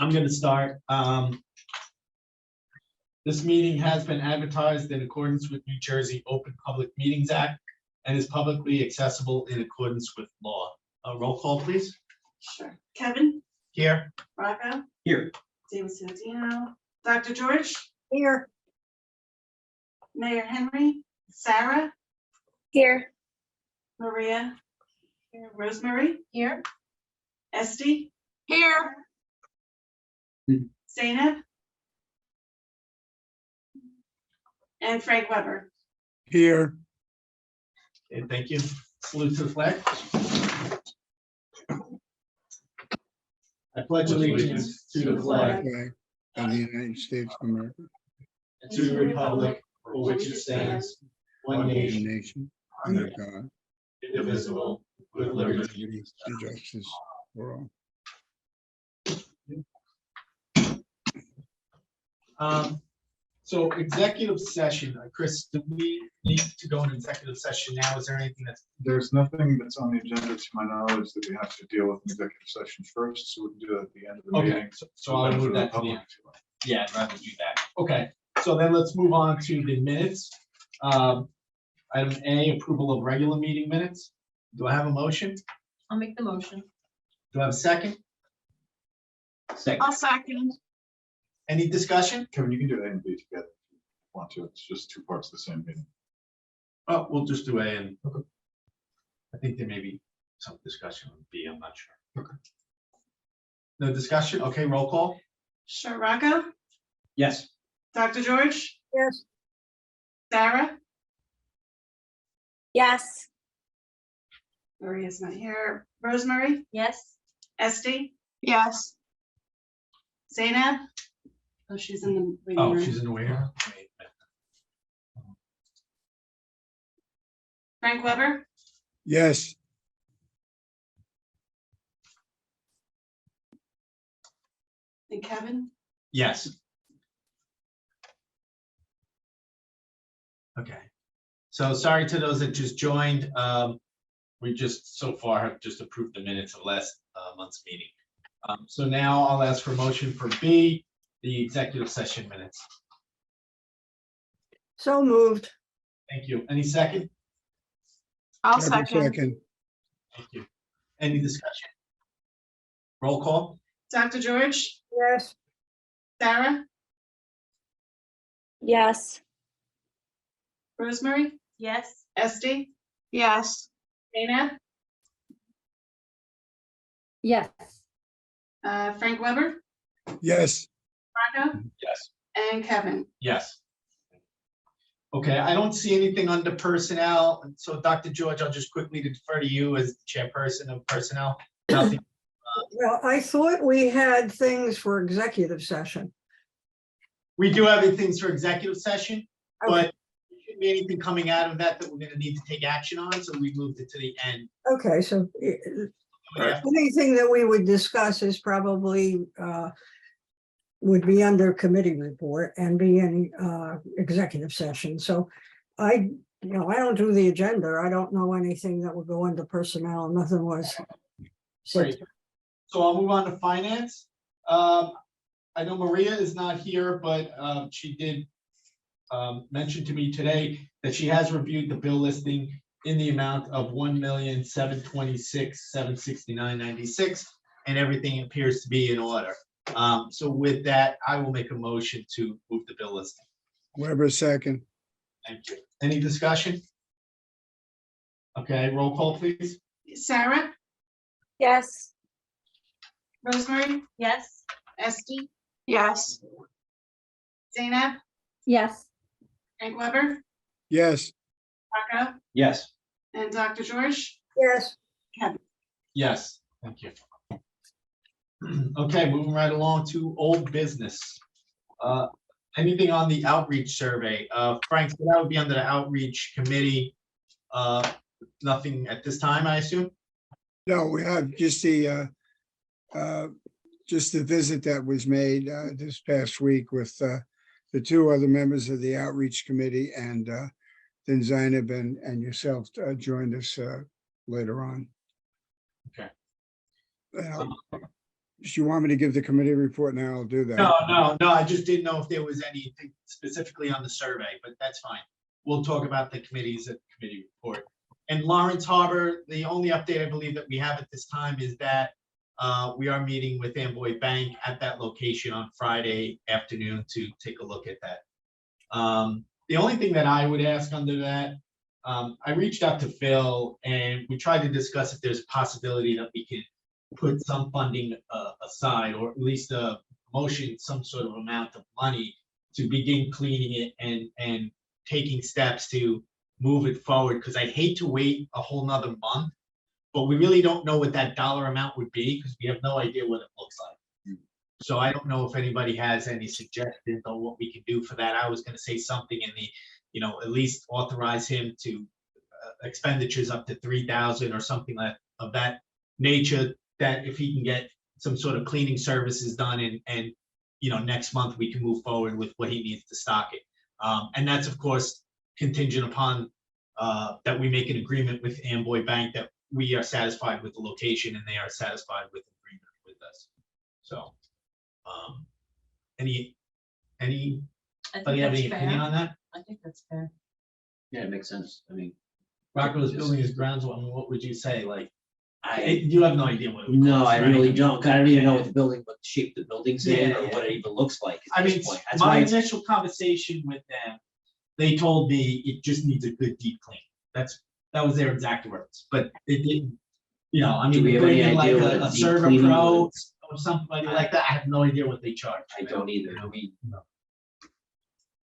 I'm going to start. This meeting has been advertised in accordance with New Jersey Open Public Meetings Act and is publicly accessible in accordance with law. Roll call, please. Sure. Kevin, Here. Rocco, Here. David Santino, Dr. George, Here. Mayor Henry, Sarah, Here. Maria, here, Rosemary, Here. Esty, Here. Zainab, and Frank Weber. Here. Okay, thank you. Salute to the flag. I pledge allegiance to the flag Flag of the United States of America, and to the republic for which it stands, one one nation, nation, under God, indivisible, with liberty. liberty and justice for all. So executive session, Chris, do we need to go into executive session now? Is there anything that's, There's nothing that's on the agenda to my knowledge that we have to deal with in executive session first, so we can do that at the end of the okay, meeting. so I'll move that to the end. Yeah, I'd rather do that. Okay, so then let's move on to the minutes. Item A, approval of regular meeting minutes. Do I have a motion? I'll make the motion. Do I have a second? I'll second. Any discussion? Kevin, you can do A and B together if you want to. It's just two parts of the same meeting. Oh, we'll just do A and I think there may be some discussion on B, I'm not sure. Okay. No discussion? Okay, roll call? Sure. Rocco, Yes. Dr. George, Yes. Sarah, Yes. Maria's not here, Rosemary, Yes. Esty, Yes. Zainab. Oh, she's in the waiting Oh, room. she's in the waiting room? Frank Weber, Yes. and Kevin. Yes. Okay, so sorry to those that just joined. We just so far have just approved the minutes of last month's meeting. So now I'll ask for a motion for B, the executive session minutes. So moved. Thank you. Any second? I'll Second. Thank you. Any discussion? Roll call? Dr. George, Yes. Sarah, Yes. Rosemary, Yes. Esty, Yes. Zainab, Yes. Frank Weber, Yes. Rocco, Yes. and Kevin. Yes. Okay, I don't see anything under personnel, so Dr. George, I'll just quickly defer to you as the chairperson of personnel. Nothing. Well, I thought we had things for executive session. We do have things for executive session, but there shouldn't be anything coming out of that that we're gonna need to take action on, so we moved it to the end. Okay, so Yeah. anything that we would discuss is probably would be under committee report and be in executive session. So I don't do the agenda. I don't know anything that would go under personnel. Nothing was said. Great. So I'll move on to finance. I know Maria is not here, but she did mention to me today that she has reviewed the bill listing in the amount of $1,726,769.96, and everything appears to be in order. So with that, I will make a motion to move the bill listing. Weber, second. Thank you. Any discussion? Okay, roll call, please. Sarah, Yes. Rosemary, Yes. Esty, Yes. Zainab, Yes. Frank Weber, Yes. Rocco, Yes. and Dr. George. Yes, Yes, thank you. Okay, moving right along to old business. Anything on the outreach survey? Frank, so that would be under the outreach committee. Nothing at this time, I assume? No, we have just the visit that was made this past week with the two other members of the outreach committee, and then Zainab and yourself joined us later on. Okay. Uh, you want me to give the committee report now? I'll do that. No, I just didn't know if there was anything specifically on the survey, but that's fine. We'll talk about the committees at the committee report. And Lawrence Harbor, the only update I believe that we have at this time is that we are meeting with Amboy Bank at that location on Friday afternoon to take a look at that. The only thing that I would ask under that, I reached out to Phil and we tried to discuss if there's a possibility that we could put some funding aside, or at least a motion, some sort of amount of money to begin cleaning it and taking steps to move it forward, because I hate to wait a whole nother month, but we really don't know what that dollar amount would be because we have no idea what it looks like. So I don't know if anybody has any suggestions on what we can do for that. I was gonna say something in the, at least authorize him to expenditures up to 3,000 or something of that nature, that if he can get some sort of cleaning services done and next month we can move forward with what he needs to stock it. And that's of course contingent upon that we make an agreement with Amboy Bank that we are satisfied with the location and they are satisfied with the agreement with us. So, anybody have any opinion on that? I think that's fair. Yeah, it makes sense. I mean, Rocco's Just- building his grounds. I mean, what would you say? Like, I, you have no idea what it would no, cost, I right? really don't. I don't even know what the building, what shape the building's in or Yeah. what it even looks like I at mean, this point. That's my why, initial conversation with them, they told me it just needs a good deep clean. That was their exact words, but it didn't, I Do mean, we have bring any in like idea what a a deep server cleaning pro would- or somebody like that. I have no idea what they charge. I don't either. You know? I mean,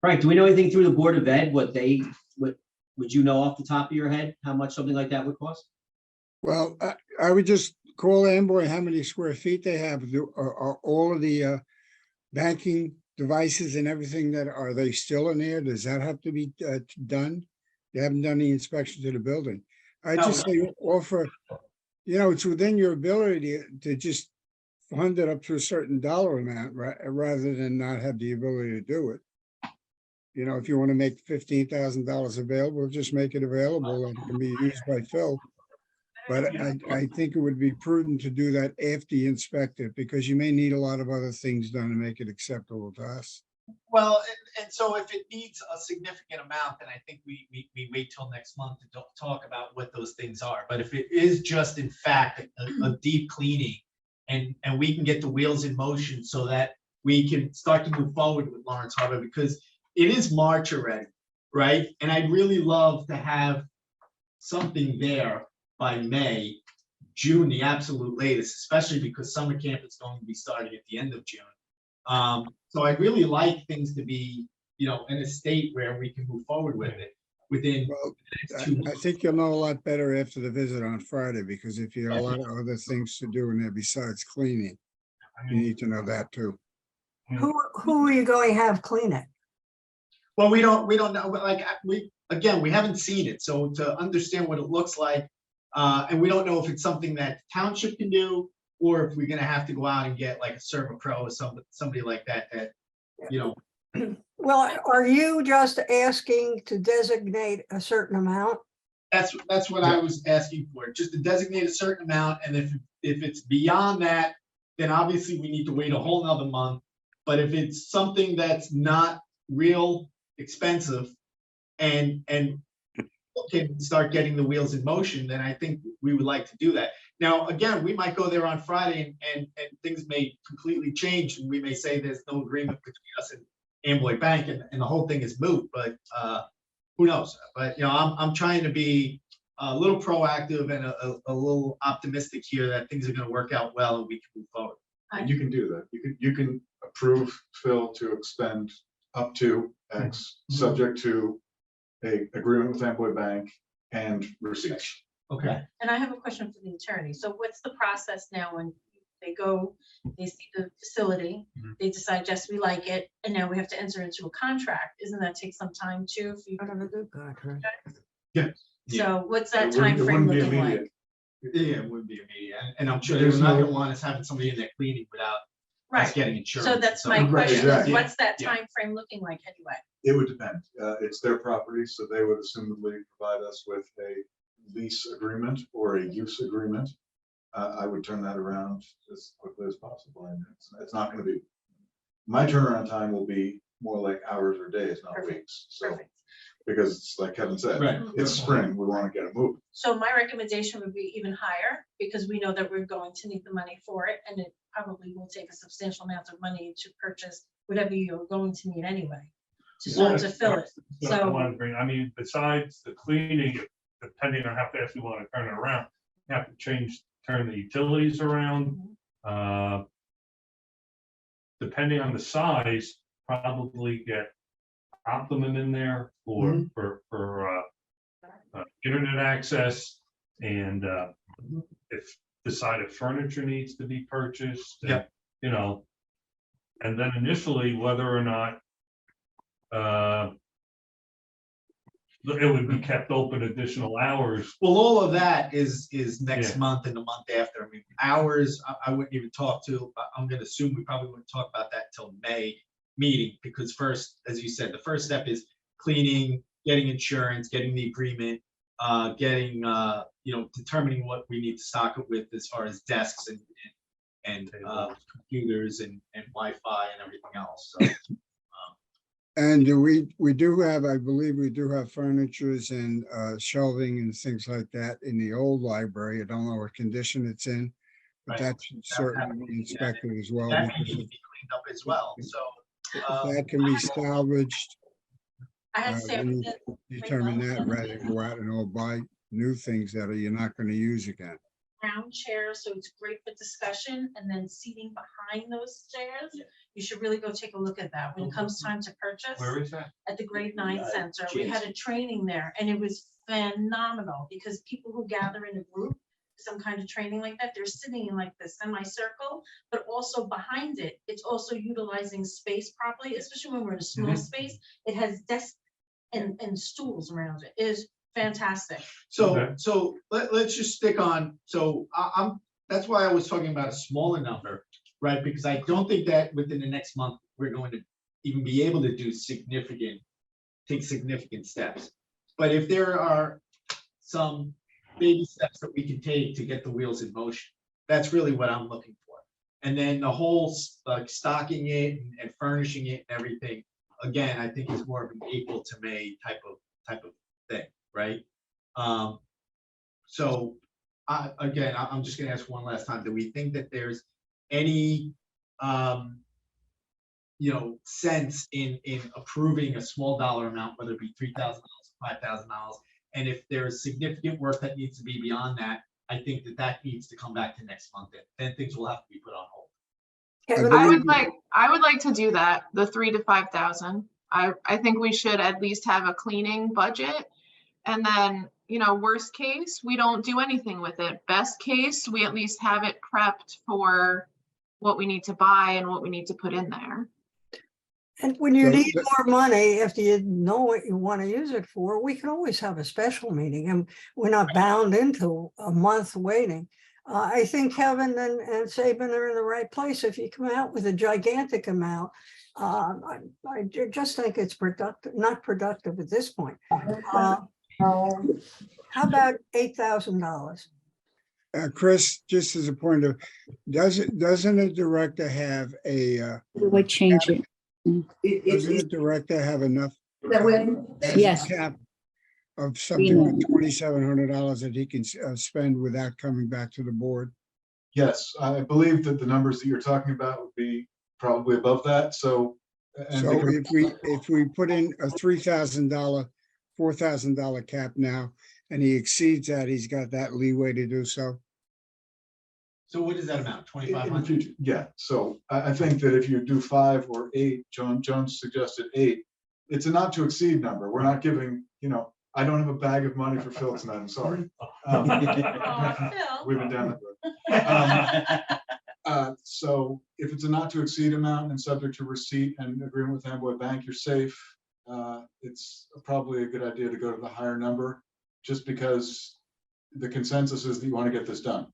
Frank, do we know anything through the Board of Ed, what would you know off the top of your head, how much something like that would cost? Well, I would just call Amboy how many square feet they have. Are all of the banking devices and everything are they still in there? Does that have to be done? You haven't done the inspection to the building. I No, just say offer, it's within your ability to just fund it up to a certain dollar amount, rather than not have the ability to do it. If you want to make $15,000 available, just make it available and it can be used by Phil. But I think it would be prudent to do that after you inspect it, because you may need a lot of other things done to make it acceptable to us. Well, and so if it needs a significant amount, then I think we wait till next month to talk about what those things are. But if it is just in fact a deep cleaning and we can get the wheels in motion so that we can start to move forward with Lawrence Harbor, because it is March already, right? And I'd really love to have something there by May, June, the absolute latest, especially because summer camp is going to be starting at the end of June. So I'd really like things to be, in a state where we can move forward with it within Well, the next 2 I months. think you'll know a lot better after the visit on Friday, because if you have a lot of other things to do in there besides cleaning, you need to know that too. Who are you going to have clean it? Well, we don't know, but like, we haven't seen it, so to understand what it looks like, and we don't know if it's something that township can do, or if we're gonna have to go out and get like a server pro or somebody like that, Well, are you just asking to designate a certain amount? that's what I was asking for, just to designate a certain amount, and if it's beyond that, then obviously we need to wait a whole nother month. But if it's something that's not real expensive and can start getting the wheels in motion, then I think we would like to do that. Now, again, we might go there on Friday and things may completely change, and we may say there's no agreement between us and Amboy Bank and the whole thing is moot, but who knows? But I'm trying to be a little proactive and a little optimistic here that things are gonna work out well and we can move forward. And you can do that. You can approve Phil to expend up to X, subject to a agreement with Amboy Bank and receipts. Okay. And I have a question for the attorney. So what's the process now when they go, they see the facility, they decide, yes, we like it, and now we have to enter into a contract? Isn't that take some time too? If you, Out of a good contract. so what's that It wouldn't- time it frame wouldn't be looking like? immediate. Yeah, it would be immediate, and I'm sure There's they're not no- gonna want us having somebody in there cleaning without us Right. getting insurance. So that's my Right, question. Is exactly. what's that Yeah. time frame looking like anyway? It would depend. It's their property, so they would assumedly provide us with a lease agreement or a use agreement. I would turn that around as quickly as possible. And it's not gonna be, my turnaround time will be more like hours or days, not Perfect. weeks. So, Perfect. because it's like Kevin said, Right. it's spring, we wanna get it moving. So my recommendation would be even higher, because we know that we're going to need the money for it, and it probably will take a substantial amount of money to purchase whatever you're going to need anyway, to start to fill it. So I So, wanted to bring, I mean, besides the cleaning, depending on how fast we want to turn it around, you have to turn the utilities around. Depending on the size, probably get Optimum in there for internet access, and if decide if furniture needs to be purchased. And, Yep. you know, and then initially whether or not it would be kept open additional hours. Well, all of that is next Yeah. month and the month after. I mean, hours, I wouldn't even talk to, I'm gonna assume we probably wouldn't talk about that till May meeting, because first, as you said, the first step is cleaning, getting insurance, getting the agreement, getting, determining what we need to stock it with as far as desks and computers and Wi-Fi and everything else, so. And we do have, I believe we do have furnitures and shelving and things like that in the old library. I don't know what condition it's in, but Right. that should certainly be inspected as well. That because needs to be cleaned up as well, so. if that can be salvaged, I had to say, we need to determine that rather than go out and all buy new things that you're not going to use again. round chairs, so it's great for discussion, and then seating behind those chairs. You should really go take a look at that when it comes time to purchase. Where is that? At the Grade 9 Center. We had a training there, and it was phenomenal, because people who gather in a group, some kind of training like that, they're sitting in like this semicircle, but also behind it, it's also utilizing space properly, especially when we're in a small space. It has desks and stools around it. It is fantastic. Okay. So let's just stick on, so that's why I was talking about a smaller number, right? Because I don't think that within the next month, we're going to even be able to take significant steps. But if there are some baby steps that we can take to get the wheels in motion, that's really what I'm looking for. And then the whole like stocking it and furnishing it and everything, again, I think is more of an April to May type of thing, right? So again, I'm just gonna ask one last time, do we think that there's any sense in approving a small dollar amount, whether it be $3,000, $5,000? And if there's significant work that needs to be beyond that, I think that needs to come back to next month, and then things will have to be put on hold. Kevin, I would like to do that, the 3,000 to 5,000. I think we should at least have a cleaning budget. And then, worst case, we don't do anything with it. Best case, we at least have it prepped for what we need to buy and what we need to put in there. And when you So need more money, if you know what you want to use it for, we can always have a special meeting, and we're not bound into a month waiting. I think Kevin and Saban are in the right place. If you come out with a gigantic amount, I just think it's not productive at this point. How about $8,000? Chris, just as a point of, doesn't a director have a, We would change it. doesn't a director have enough? Yes. Cap of something like $2,700 that he can spend without coming back to the board? Yes, I believe that the numbers that you're talking about would be probably above that, so. and So because- if we put in a $3,000, $4,000 cap now, and he exceeds that, he's got that leeway to do so. So what does that amount, in 2,500? the future, yeah, so I think that if you do 5 or 8, Jones suggested 8, it's a not to exceed number. We're not giving, I don't have a bag of money for Phil tonight, I'm sorry. Aw, Phil. We've been down that road. So if it's a not to exceed amount and subject to receipt and agreement with Amboy Bank, you're safe. It's probably a good idea to go to the higher number, just because the consensus is that you want to get this done.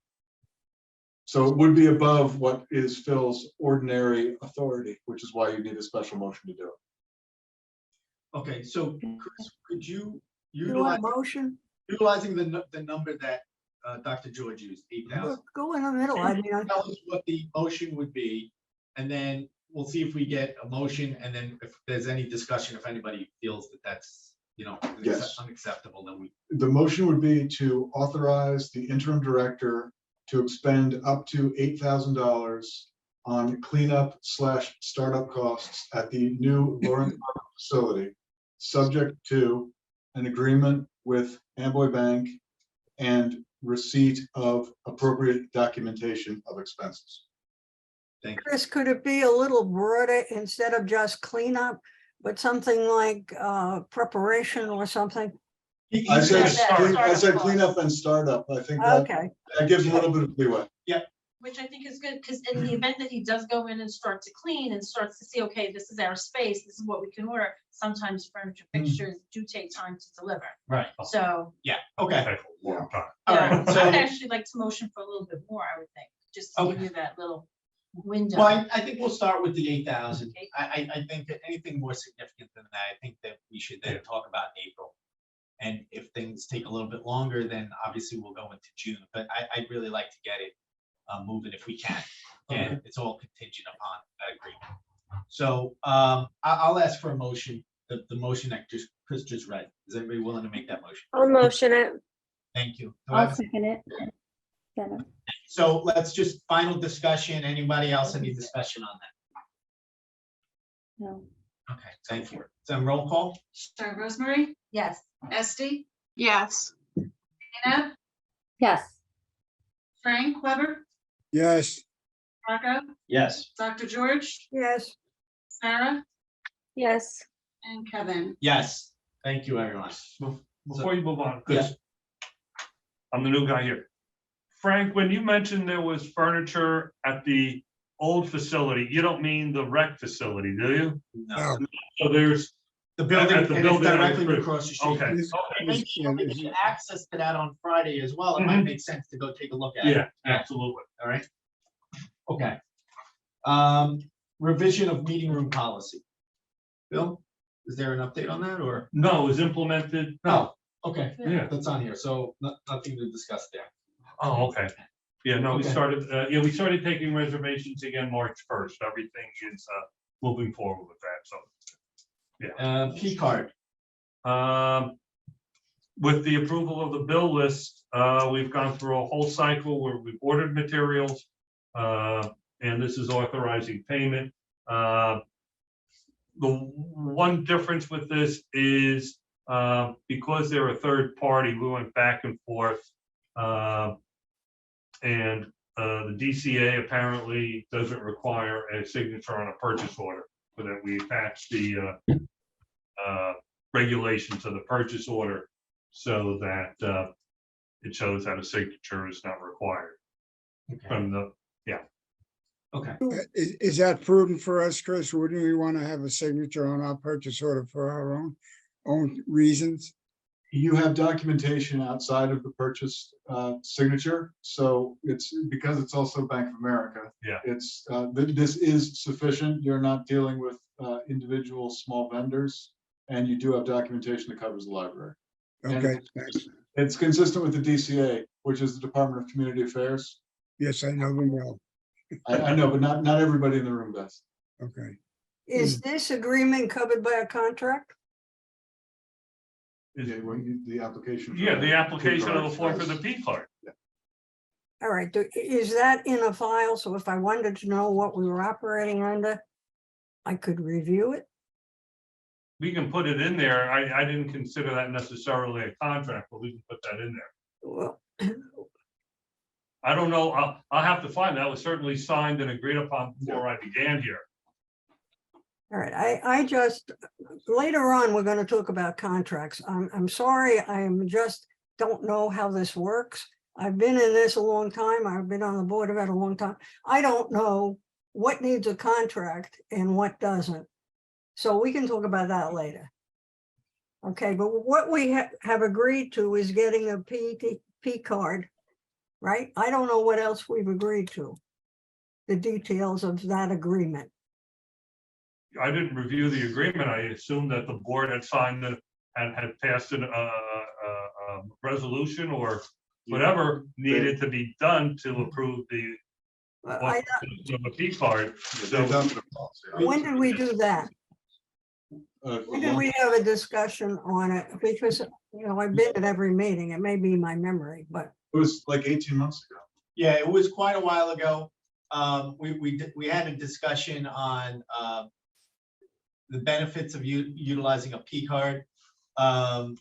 So it would be above what is Phil's ordinary authority, which is why you need a special motion to do it. Okay, so Chris, could you You want utilize, a motion? utilizing the number that Dr. George used, 8,000. Go in the middle. I mean, Tell us what the motion would be, and then we'll see if we get a motion, and then if there's any discussion, if anybody feels that that's, Yes. unacceptable, then we. The motion would be to authorize the interim director to expend up to $8,000 on cleanup/startup costs at the new Lawrence Park facility, subject to an agreement with Amboy Bank and receipt of appropriate documentation of expenses. Thank you. Chris, could it be a little broader instead of just cleanup, but something like preparation or something? I said, Startup I said costs. cleanup and startup. I think that, Okay, that gives a little bit of leeway. Which I think is good, because in the event that he does go in and start to clean and starts to see, okay, this is our space, this is what we can order, sometimes furniture fixtures do take time to deliver. Right, So, yeah, okay, Take a long time. all yeah, right, I would so, actually like to motion for a little bit more, I would think, just to give Okay. you that little window. well, I think we'll start with the 8,000. I think that anything more significant than that, I think that we should then talk about in April. And if things take a little bit longer, then obviously we'll go into June, but I'd really like to get it moving if we can. And it's all contingent upon that agreement. So I'll ask for a motion, the motion that Chris just read. Is anybody willing to make that motion? I'll motion it. Thank you. Do I have I'll a- second it. Second. So let's just final discussion. Anybody else any discussion on No. that? Okay, thank you. Then roll call? Sorry, Rosemary, Yes, Esti, Yes. Dana, Yes. Frank Weber, Yes, Marco, Yes. Dr. George, yes, Sarah, Yes. and Kevin. Yes. Thank you, everyone. Before you move on, because I'm the new guy here. Frank, when you mentioned there was furniture at the old facility, you don't mean the rec facility, do you? No, no. So there's, the building, At the and it's building on the directly street. across the street. okay, This- And maybe this- if we this- get access to that on Friday as well, it might make sense to go take a look at it. yeah, absolutely. All right. Okay. Revision of meeting room policy. Bill, is there an update on that or? No, it was implemented, No. Okay, yeah, that's on here. So nothing to discuss there. oh, okay. Yeah, no, we Okay. started, we started taking reservations again March 1st. Everything is moving forward with that, so. P card. With the approval of the bill list, we've gone through a whole cycle where we've ordered materials, and this is authorizing payment. The one difference with this is because they're a third party, we went back and forth. And the DCA apparently doesn't require a signature on a purchase order, so that we attach the regulation to the purchase order so that it shows that a signature is not required Okay. from the, Okay. Is that prudent for us, Chris? Wouldn't we want to have a signature on our purchase order for our own reasons? You have documentation outside of the purchase signature, so it's because it's also Bank of America. Yeah. It's this is sufficient. You're not dealing with individual small vendors, and you do have documentation that covers the library. Okay, thanks. It's consistent with the DCA, which is the Department of Community Affairs. Yes, I know them well. I know, but not everybody in the room does. Okay. is this agreement covered by a contract? is- The application. for yeah, the application of the cards form for does. the P card. All right, is that in a file? So if I wanted to know what we were operating under, I could review it? We can put it in there. I didn't consider that necessarily a contract, but we can put that in there. Well, I don't know, I'll have to find, that was certainly signed and agreed upon before I began here. all right, I just, later on, we're gonna talk about contracts. I'm sorry, I'm just don't know how this works. I've been in this a long time. I've been on the board of it a long time. I don't know what needs a contract and what doesn't. So we can talk about that later. Okay, but what we have agreed to is getting a P card, right? I don't know what else we've agreed to. The details of that agreement. I didn't review the agreement. I assumed that the board had signed had passed a resolution or whatever needed to be done to approve the I, P card. They've done the policy. when did we do that? Uh, When did we have a discussion on it? Because, you know, I've been at every meeting. It may be my memory, but It was like 18 months ago. Yeah, it was quite a while ago. We had a discussion on the benefits of utilizing a P card. And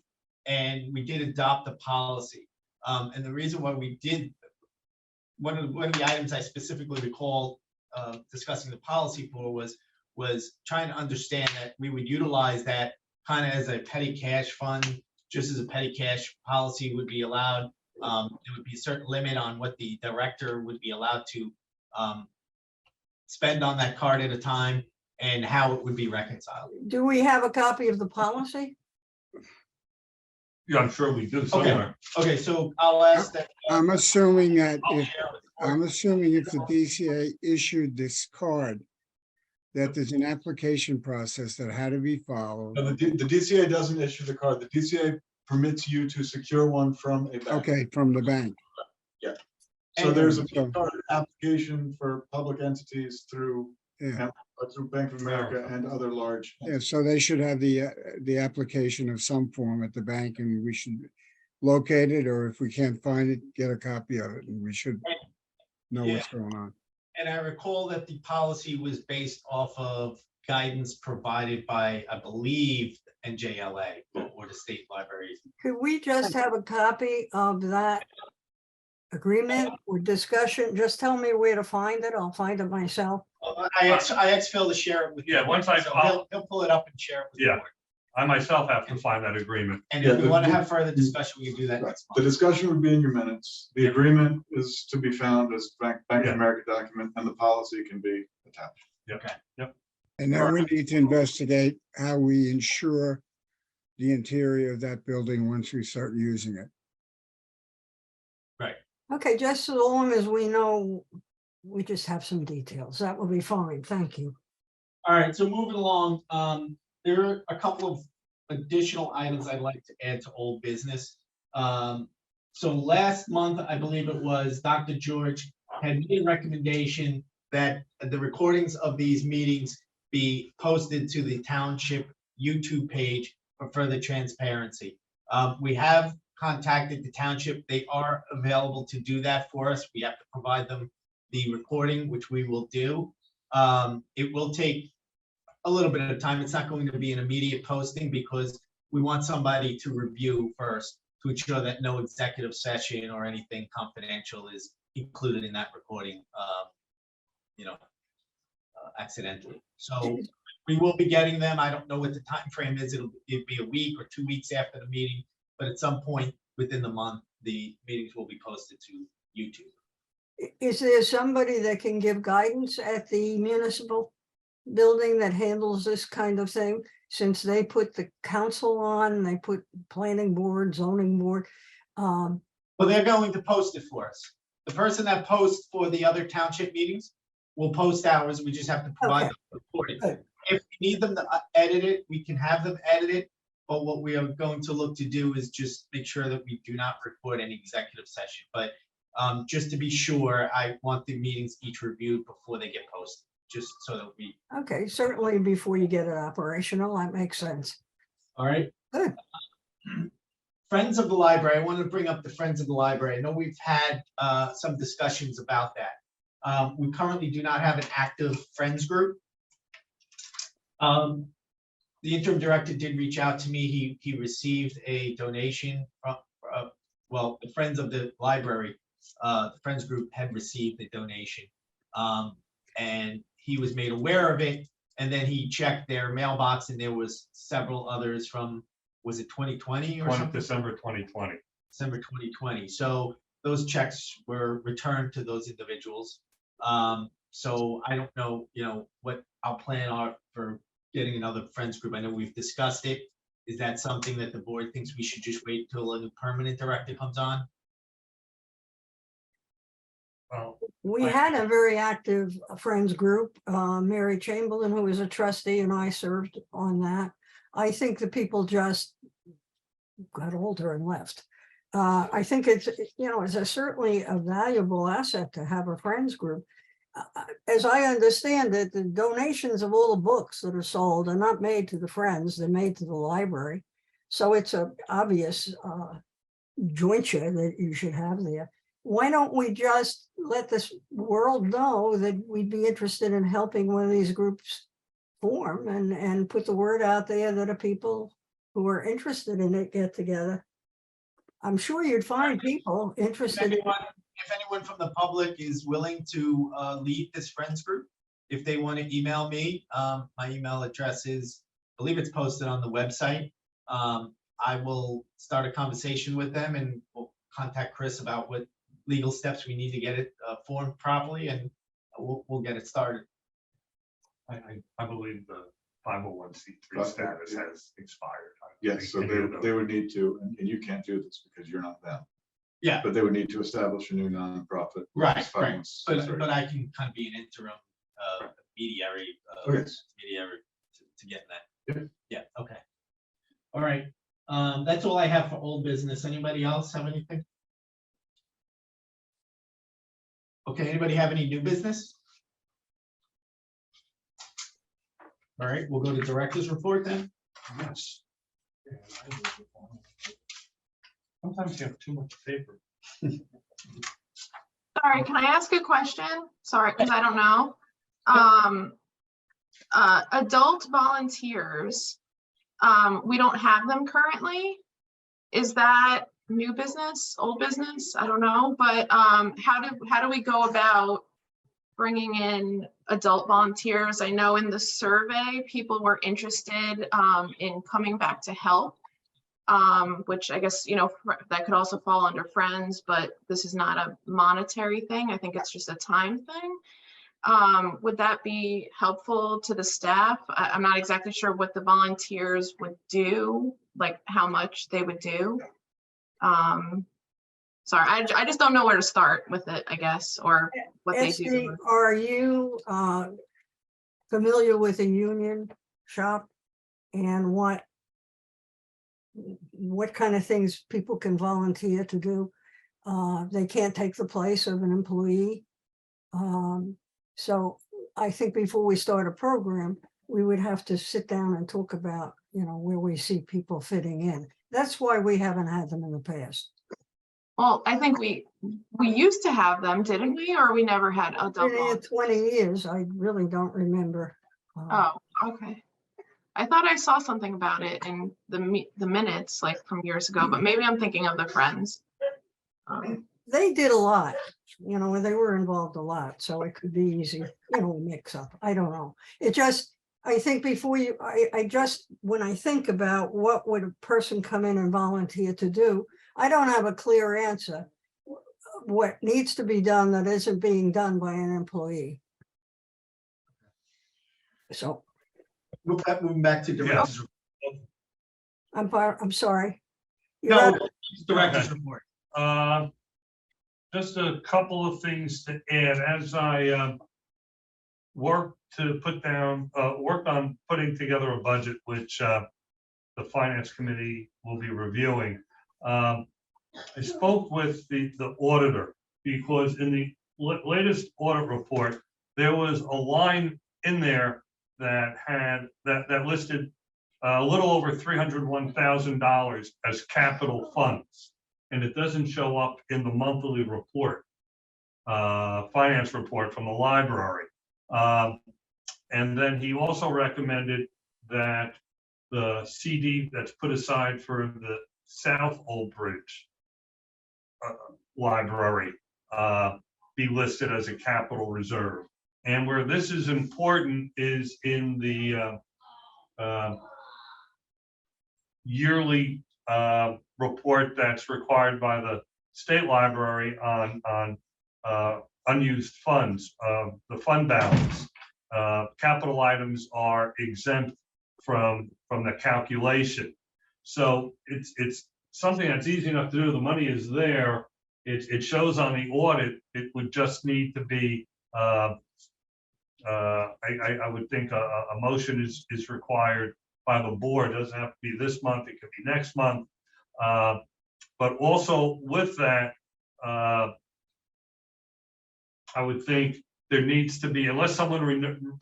we did adopt a policy. And the reason why we did, one of the items I specifically recall discussing the policy for was trying to understand that we would utilize that kind of as a petty cash fund, just as a petty cash policy would be allowed. There would be a certain limit on what the director would be allowed to spend on that card at a time and how it would be reconciled. do we have a copy of the policy? Yeah, I'm sure we do somewhere. Okay, so I'll ask that. I'm assuming that I'll if, share with the board. I'm assuming if the DCA issued this card, that there's an application process that had to be followed. No, the DCA doesn't issue the card. The DCA permits you to secure one from a bank. Okay, from the bank. So there's a So- card application for public entities through Yeah, Bank of America and other large. yeah, so they should have the application of some form at the bank, and we should locate it, or if we can't find it, get a copy of it, and we should know what's going on. And I recall that the policy was based off of guidance provided by, I believe, NJLA or the state libraries. Could we just have a copy of that agreement or discussion? Just tell me where to find it. I'll find it myself. I asked Phil to share it with. the Yeah, board, once I- so he'll pull it up and share it with the Yeah. board. I myself have to find that agreement. And Yeah, if we the- want to the- have further discussion, we can do that next The month. discussion would be in your minutes. The agreement is to be found as Bank of Yeah. America document, and the policy can be attached. And then we need to investigate how we ensure the interior of that building once we start using it. Okay, just so long as we know, we just have some details. That will be fine. Thank you. All right, so moving along, there are a couple of additional items I'd like to add to old business. So last month, I believe it was, Dr. George had made a recommendation that the recordings of these meetings be posted to the township YouTube page for further transparency. We have contacted the township. They are available to do that for us. We have to provide them the recording, which we will do. It will take a little bit of time. It's not going to be an immediate posting because we want somebody to review first to ensure that no executive session or anything confidential is included in that recording, accidentally. So we will be getting them. I don't know what the time frame is. It'll be a week or 2 weeks after the meeting, but at some point within the month, the meetings will be posted to YouTube. Is there somebody that can give guidance at the municipal building that handles this kind of thing? Since they put the council on, they put planning board, zoning board. Well, they're going to post it for us. The person that posts for the other township meetings will post ours. We just have to provide Okay. the recording. Good. If we need them to edit it, we can have them edit it. But what we are going to look to do is just make sure that we do not record any executive session. But just to be sure, I want the meetings each reviewed before they get posted, just so that we, Okay, certainly before you get it operational, that makes sense. all right? Good. Friends of the Library, I wanted to bring up the Friends of the Library. I know we've had some discussions about that. We currently do not have an active Friends group. The interim director did reach out to me. He received a donation from, well, the Friends of the Library, the Friends group had received a donation. And he was made aware of it, and then he checked their mailbox, and there was several others from, was it 2020 or something? December 2020. December 2020. So those checks were returned to those individuals. So I don't know, what our plan are for getting another Friends group. I know we've discussed it. Is that something that the board thinks we should just wait till a new permanent director comes on? Well, We had a very active Friends group. Mary Chamberlain, who was a trustee, and I served on that. I think the people just got older and left. I think it's, it's certainly a valuable asset to have a friends group. As I understand it, the donations of all the books that are sold are not made to the Friends, they're made to the library. So it's a obvious jointure that you should have there. Why don't we just let this world know that we'd be interested in helping one of these groups form and put the word out there that people who are interested in it get together? I'm sure you'd find people If interested in. anyone from the public is willing to lead this friends group, if they want to email me, my email address is, I believe it's posted on the website. I will start a conversation with them and we'll contact Chris about what legal steps we need to get it formed properly, and we'll get it started. I believe the 501c3 status has expired. I don't Yes, think so any of them- they would need to, and you can't do this because you're not them. Yeah. But they would need to establish a new nonprofit. Right, It's right. 501c3. But I can kind of be an interim mediary, Okay. to get that. Yeah, okay. All right. That's all I have for old business. Anybody else have anything? Okay, anybody have any new business? All right, we'll go to director's report then. Yes. Sometimes you have too much paper. Sorry, can I ask a question? Sorry, because I don't know. Adult volunteers, we don't have them currently. Is that new business, old business? I don't know, but how do we go about bringing in adult volunteers? I know in the survey, people were interested in coming back to help, which I guess, that could also fall under Friends, but this is not a monetary thing. I think it's just a time thing. Would that be helpful to the staff? I'm not exactly sure what the volunteers would do, like how much they would do. Sorry, I just don't know where to start with it, I guess, or what they Esty, do. are you familiar with a union shop and what kind of things people can volunteer to do? They can't take the place of an employee. So I think before we start a program, we would have to sit down and talk about, where we see people fitting in. That's why we haven't had them in the past. Well, I think we used to have them, didn't we? Or we never had adult Been here volunteers? 20 years, I really don't remember. Oh, okay. I thought I saw something about it in the minutes, like from years ago, but maybe I'm thinking of the Friends. They did a lot, they were involved a lot, so it could be easy, mix up. I don't know. I think before when I think about what would a person come in and volunteer to do, I don't have a clear answer. What needs to be done that isn't being done by an employee. So Moving back to director's. I'm sorry. You're No, up. director's report. Just a couple of things to add. As I worked on putting together a budget, which the finance committee will be reviewing. I spoke with the auditor because in the latest audit report, there was a line in there that had that listed a little over $301,000 as capital funds, and it doesn't show up in the monthly report, finance report from the library. And then he also recommended that the CD that's put aside for the South Old Bridge library be listed as a capital reserve. And where this is important is in the yearly report that's required by the state library on unused funds, the fund balance. Capital items are exempt from the calculation. So it's something that's easy enough to do. The money is there. It shows on the audit. It would just need to be, I would think a motion is required by the board. It doesn't have to be this month. It could be next month. But also with that, I would think there needs to be, unless someone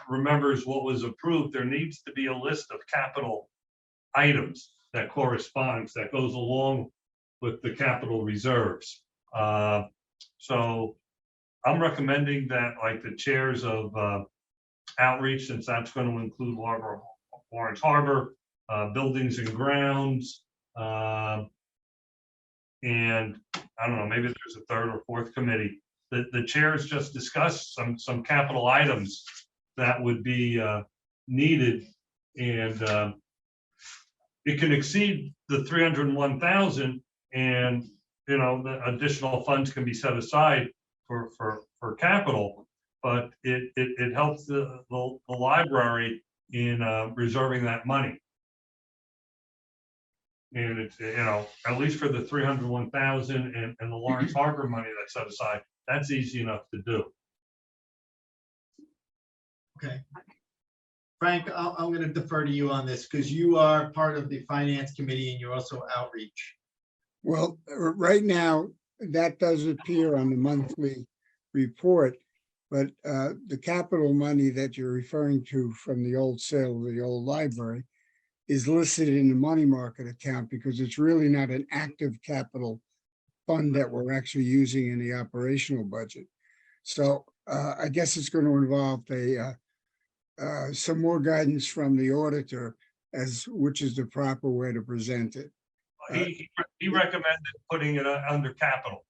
remembers what was approved, there needs to be a list of capital items that corresponds, that goes along with the capital reserves. So I'm recommending that, like, the chairs of outreach, since that's going to include Lawrence Harbor, buildings and grounds, and I don't know, maybe there's a third or fourth committee. The chairs just discussed some capital items that would be needed, and it can exceed the 301,000, and the additional funds can be set aside for capital, but it helps the library in reserving that money. And it's, at least for the 301,000 and the Lawrence Harbor money that's set aside, that's easy enough to do. Okay. Frank, I'm going to defer to you on this because you are part of the finance committee and you're also outreach. Well, right now, that does appear on the monthly report, but the capital money that you're referring to from the old sale of the old library is listed in the money market account because it's really not an active capital fund that we're actually using in the operational budget. So I guess it's going to involve some more guidance from the auditor as which is the proper way to present it. He recommended putting it under capital.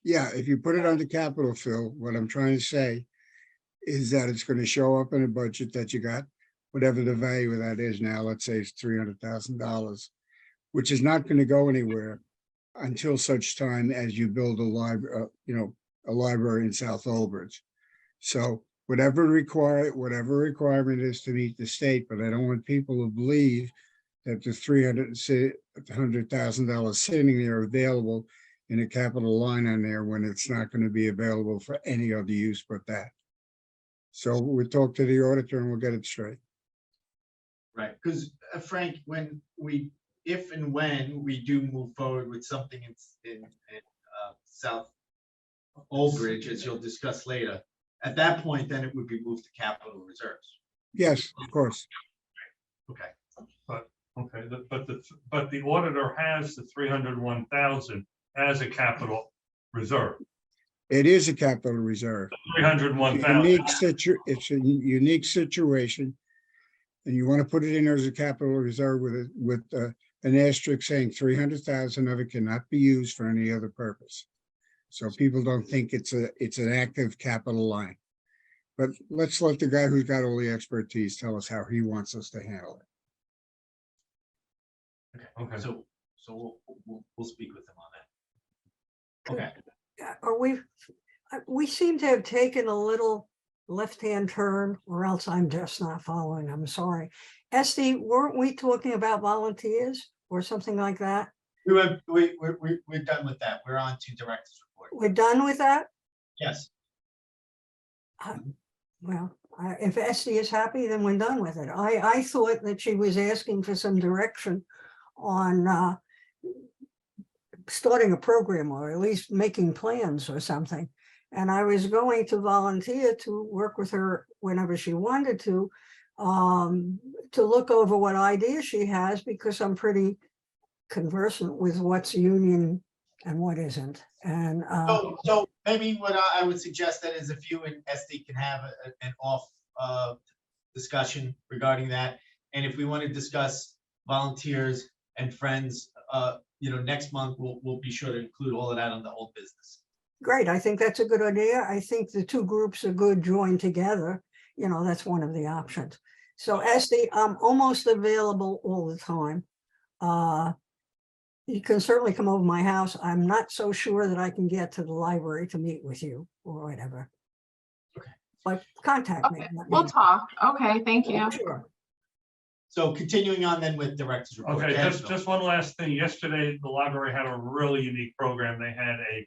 Yeah, if you put it under capital, Phil, what I'm trying to say is that it's going to show up in a budget that you got, whatever the value of that is now, let's say it's $300,000, which is not going to go anywhere until such time as you build a library in South Oldbridge. So whatever requirement is to meet the state, but I don't want people to believe that the $300,000 sitting there available in a capital line on there when it's not going to be available for any other use but that. So we'll talk to the auditor and we'll get it straight. Right, because Frank, if and when we do move forward with something in South Oldbridge, as you'll discuss later, at that point, then it would be moved to capital reserves. Yes, of course. Okay. Okay, but the auditor has the 301,000 as a capital reserve. It is a capital reserve. 301,000. It's a unique situation. And you want to put it in as a capital reserve with an asterisk saying 300,000 of it cannot be used for any other purpose. So people don't think it's an active capital line. But let's let the guy who's got all the expertise tell us how he wants us to handle it. Okay. So we'll speak with him on that. Okay. We seem to have taken a little left-hand turn, or else I'm just not following. I'm sorry. Esty, weren't we talking about volunteers or something like that? We're done with that. We're on to director's report. We're done with that? Yes. Well, if Esty is happy, then we're done with it. I thought that she was asking for some direction on starting a program or at least making plans or something. And I was going to volunteer to work with her whenever she wanted to look over what ideas she has, because I'm pretty conversant with what's union and what isn't. And so maybe what I would suggest that is if you and SD can have an off discussion regarding that. And if we want to discuss volunteers and friends, next month, we'll be sure to include all of that on the old business. great, I think that's a good idea. I think the two groups are good joined together. That's one of the options. So Esty, I'm almost available all the time. You can certainly come over my house. I'm not so sure that I can get to the library to meet with you or whatever. Okay. But contact me. Okay, we'll talk. Okay, thank you. Sure. So continuing on then with director's report. Okay, Okay, just one last thing. Yesterday, the library had a really unique program. They had a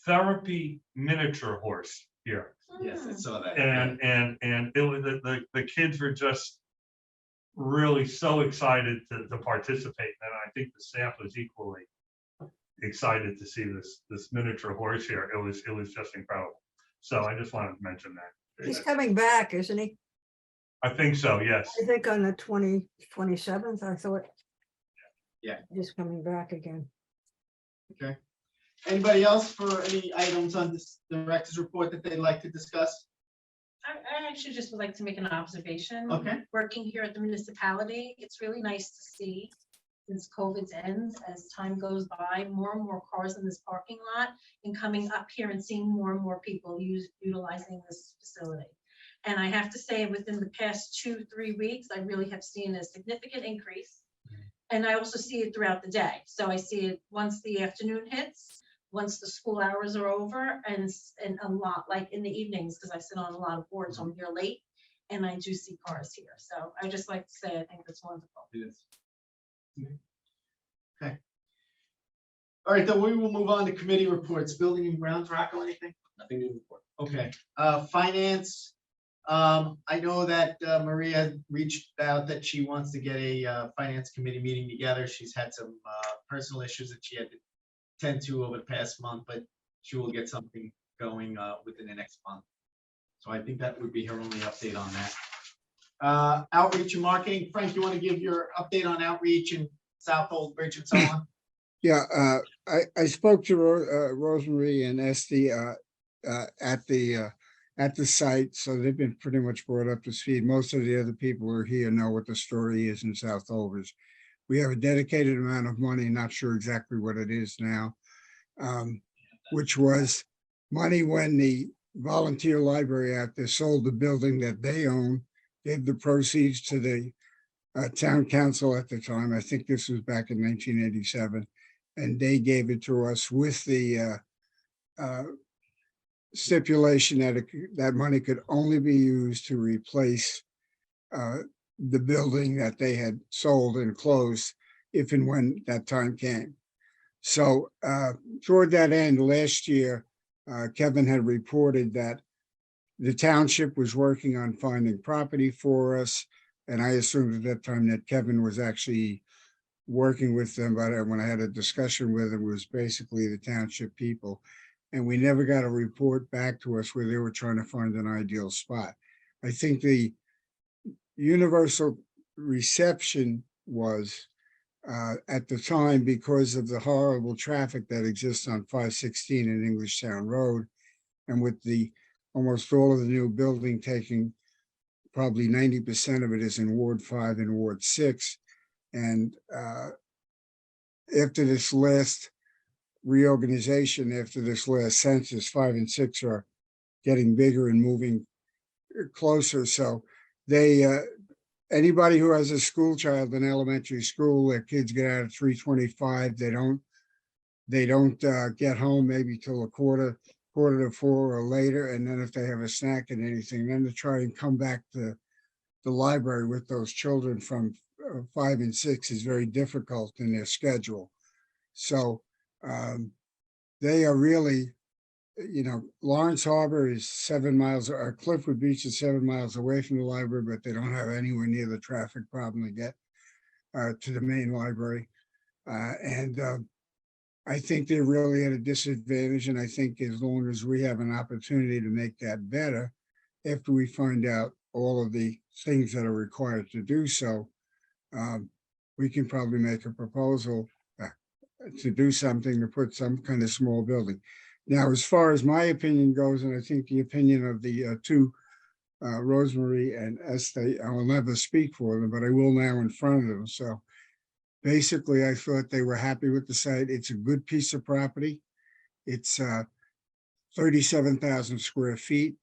therapy miniature horse here. Yes, I saw that. And it was the kids were just really so excited to participate, and I think the staff was equally excited to see this miniature horse here. It was just incredible. So I just wanted to mention that. He's coming back, isn't he? I think so, yes. I think on the 27th, I thought. Yeah. He's coming back again. Okay. Anybody else for any items on this director's report that they'd like to discuss? I actually just would like to make an observation. Okay. Working here at the municipality, it's really nice to see, since COVID's ends, as time goes by, more and more cars in this parking lot and coming up here and seeing more and more people utilizing this facility. And I have to say, within the past 2-3 weeks, I really have seen a significant increase. And I also see it throughout the day. So I see it once the afternoon hits, once the school hours are over, and a lot like in the evenings, because I sit on a lot of boards, so I'm here late, and I do see cars here. So I just like to say, I think that's wonderful. It is. Okay. All right, then we will move on to committee reports. Building and grounds, Rocco, anything? Nothing to report. Okay, finance. I know that Maria reached out that she wants to get a finance committee meeting together. She's had some personal issues that she had to tend to over the past month, but she will get something going within the next month. So I think that would be her only update on that. Outreach and marketing. Frank, you want to give your update on outreach and South Old Bridge and so on? Yeah, I spoke to Rosemary and Esty at the site, so they've been pretty much brought up to speed. Most of the other people who are here know what the story is in South Overs. We have a dedicated amount of money, not sure exactly what it is now, which was money when the volunteer library out there sold the building that they own, gave the proceeds to the town council at the time. I think this was back in 1987. And they gave it to us with the stipulation that that money could only be used to replace the building that they had sold and closed if and when that time came. So toward that end, last year, Kevin had reported that the township was working on finding property for us. And I assumed at that time that Kevin was actually working with them, but when I had a discussion with him, it was basically the township people. And we never got a report back to us where they were trying to find an ideal spot. I think the universal reception was at the time, because of the horrible traffic that exists on 516 in Englishtown Road, and with the almost all of the new building taking probably 90% of it is in Ward 5 and Ward 6. And after this last reorganization, after this last census, 5 and 6 are getting bigger and moving closer. So they, anybody who has a school child in elementary school, their kids get out at 3:25. They don't get home maybe till a quarter to 4 or later. And then if they have a snack and anything, then to try and come back to the library with those children from 5 and 6 is very difficult in their schedule. So they are really, Lawrence Harbor is 7 miles, or Cliffwood Beach is 7 miles away from the library, but they don't have anywhere near the traffic problem to get to the main library. And I think they're really at a disadvantage. And I think as long as we have an opportunity to make that better, after we find out all of the things that are required to do so, we can probably make a proposal to do something, to put some kind of small building. Now, as far as my opinion goes, and I think the opinion of the two, Rosemary and Estee, I will never speak for them, but I will now in front of them. So basically, I thought they were happy with the site. It's a good piece of property. It's 37,000 square feet.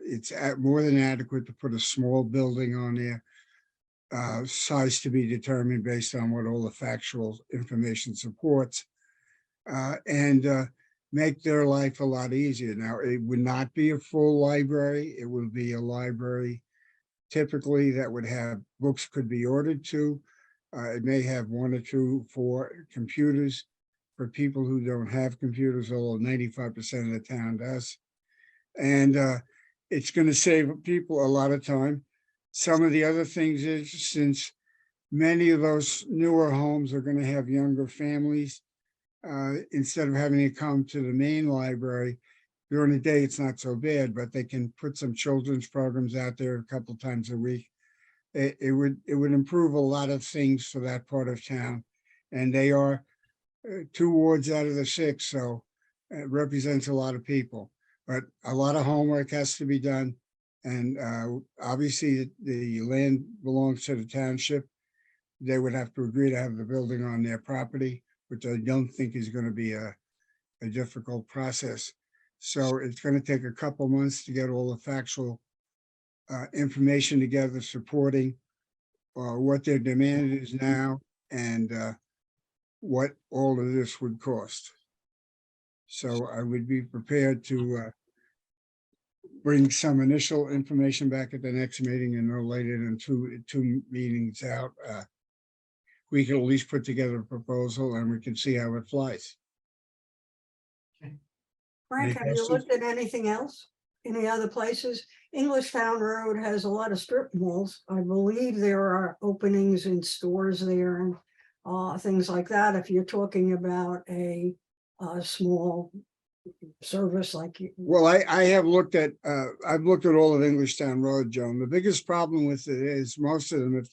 It's more than adequate to put a small building on there. Size to be determined based on what all the factual information supports, and make their life a lot easier. Now, it would not be a full library. It would be a library typically that would have books could be ordered to. It may have 1 or 2 for computers for people who don't have computers, although 95% of the town does. And it's going to save people a lot of time. Some of the other things is, since many of those newer homes are gonna have younger families, instead of having to come to the main library, during the day, it's not so bad, but they can put some children's programs out there a couple times a week. It would improve a lot of things for that part of town. And they are 2 wards out of the 6, so it represents a lot of people. But a lot of homework has to be done. And obviously, the land belongs to the township. They would have to agree to have the building on their property, which I don't think is going to be a difficult process. So it's going to take a couple months to get all the factual information together supporting what their demand is now and what all of this would cost. So I would be prepared to bring some initial information back at the next meeting, and no later than two meetings out. We can at least put together a proposal and we can see how it flies. Frank, have you questions? looked at anything else? Any other places? Englishtown Road has a lot of strip malls. I believe there are openings in stores there and things like that. If you're talking about a small service like you. Well, I have looked at, I've looked at all of Englishtown Road, Joan. The biggest problem with it is most of them,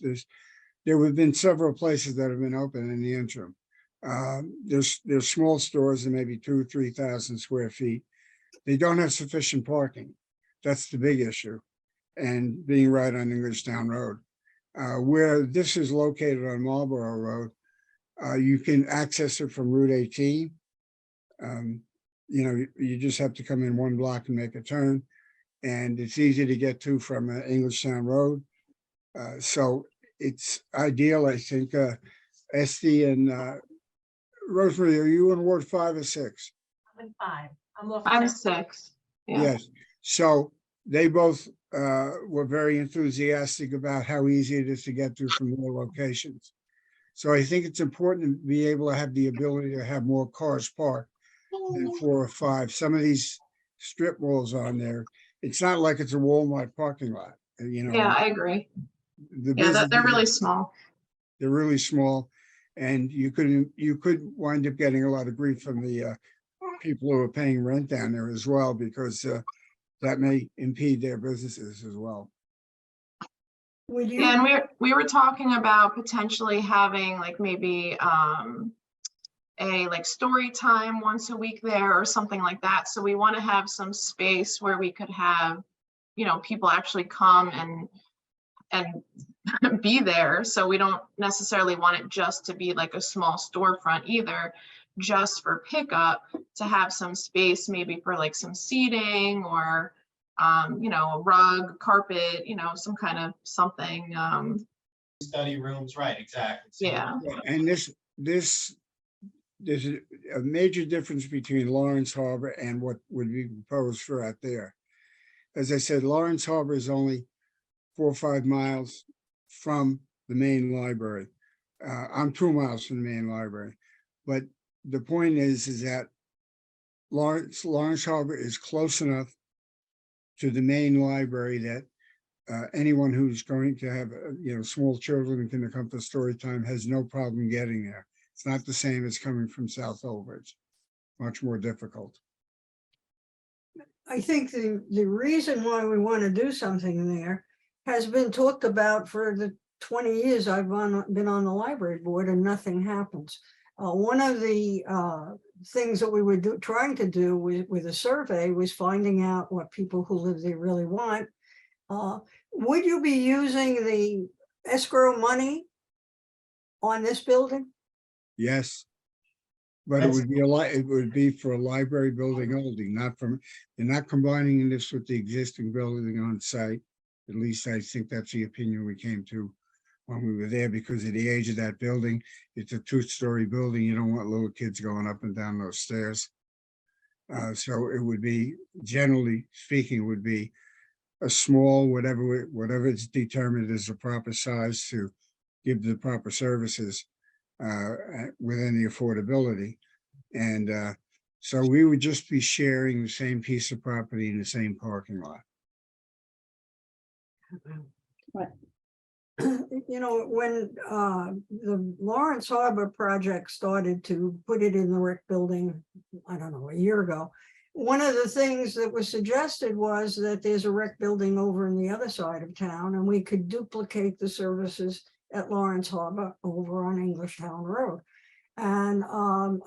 there have been several places that have been open in the interim. There's small stores and maybe 2,000 or 3,000 square feet. They don't have sufficient parking. That's the big issue. And being right on Englishtown Road. Where this is located on Marlborough Road, you can access it from Route 18. You know, you just have to come in 1 block and make a turn. And it's easy to get to from Englishtown Road. So it's ideal, I think. Esty and Rosemary, are you in Ward 5 or 6? I'm in 5. I'm off. I'm next- 6. Yeah. Yes, so they both were very enthusiastic about how easy it is to get to from their locations. So I think it's important to be able to have the ability to have more cars parked than 4 or 5. Some of these strip malls on there, it's not like it's a Walmart parking lot, you know. Yeah, I agree. The Yeah, they're really businesses, small. they're really small, and you could wind up getting a lot of grief from the people who are paying rent down there as well, because that may impede their businesses as well. Would you? And we were talking about potentially having like maybe a like story time once a week there or something like that. So we want to have some space where we could have, you know, people actually come and be there. So we don't necessarily want it just to be like a small storefront either, just for pickup, to have some space maybe for like some seating or you know, a rug, carpet, you know, some kind of something. Study rooms, right, exactly. So- Yeah. And there's a major difference between Lawrence Harbor and what would be proposed for out there. As I said, Lawrence Harbor is only 4 or 5 miles from the main library. I'm 2 miles from the main library, but the point is that Lawrence Harbor is close enough to the main library that anyone who's going to have, you know, small children who can come to story time has no problem getting there. It's not the same as coming from South Over. It's much more difficult. I think the reason why we want to do something there has been talked about for the 20 years I've been on the library board, and nothing happens. One of the things that we were trying to do with a survey was finding out what people who live there really want. Would you be using the escrow money on this building? Yes. But it would be it would be for a library building only, not from, you're not combining this with the existing building on site. At least I think that's the opinion we came to when we were there, because of the age of that building. It's a 2-story building. You don't want little kids going up and down those stairs. So it would be, generally speaking, would be a small, whatever it's determined as the proper size to give the proper services within the affordability. And so we would just be sharing the same piece of property in the same parking lot. You know, when the Lawrence Harbor project started to put it in the rec building, I don't know, a year ago, one of the things that was suggested was that there's a rec building over in the other side of town, and we could duplicate the services at Lawrence Harbor over on Englishtown Road. And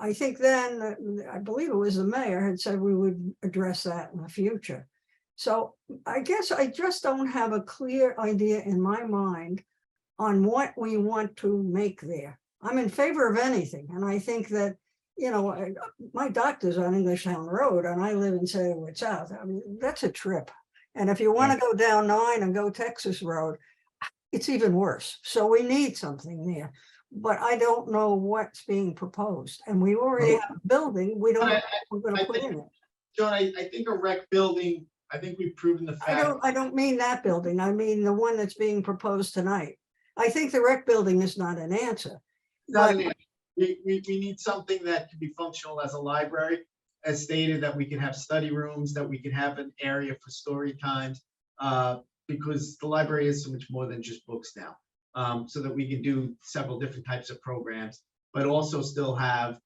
I think then, I believe it was the mayor had said we would address that in the future. So I guess I just don't have a clear idea in my mind on what we want to make there. I'm in favor of anything, and I think that, you know, my doctor's on Englishtown Road and I live in Sayward South. I mean, that's a trip. And if you want to go down 9 and go Texas Road, it's even worse. So we need something there. But I don't know what's being proposed. And we already have a building. We don't know what we're going to put in it. John, I think a rec building, I think we've proven the fact. I don't mean that building. I mean the one that's being proposed tonight. I think the rec building is not an answer. Not an answer. We need something that can be functional as a library, as stated, that we can have study rooms, that we can have an area for story times, because the library is so much more than just books now. So that we can do several different types of programs, but also still have,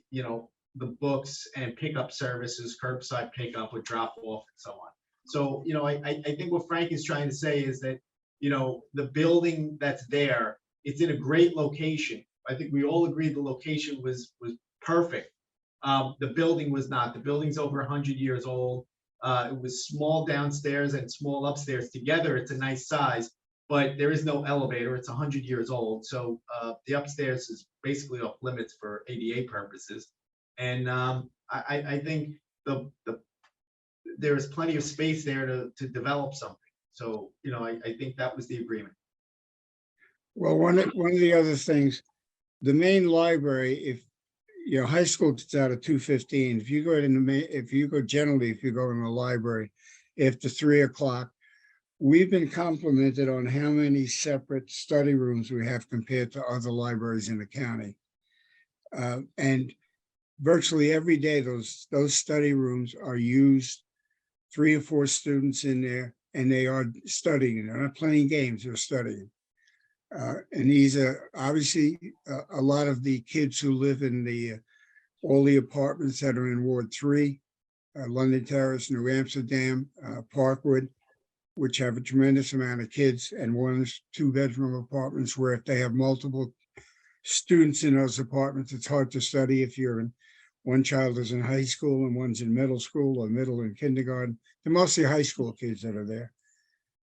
you know, the books and pickup services, curbside pickup with drop off and so on. So, you know, I think what Frank is trying to say is that, you know, the building that's there, it's in a great location. I think we all agreed the location was perfect. The building was not. The building's over 100 years old. It was small downstairs and small upstairs. Together, it's a nice size, but there is no elevator. It's 100 years old. So the upstairs is basically off limits for ADA purposes. And I think there is plenty of space there to develop something. So, you know, I think that was the agreement. Well, one of the other things, the main library, if, you know, high school gets out at 2:15. If you go in if you go in the library after 3 o'clock, we've been complimented on how many separate study rooms we have compared to other libraries in the county. And virtually every day, those study rooms are used, 3 or 4 students in there, and they are studying. They're not playing games, they're studying. And these are obviously a lot of the kids who live in all the apartments that are in Ward 3, London Terrace, New Amsterdam, Parkwood, which have a tremendous amount of kids, and 1 is 2-bedroom apartments where if they have multiple students in those apartments, it's hard to study if one child is in high school and one's in middle school or middle and kindergarten. They're mostly high school kids that are there.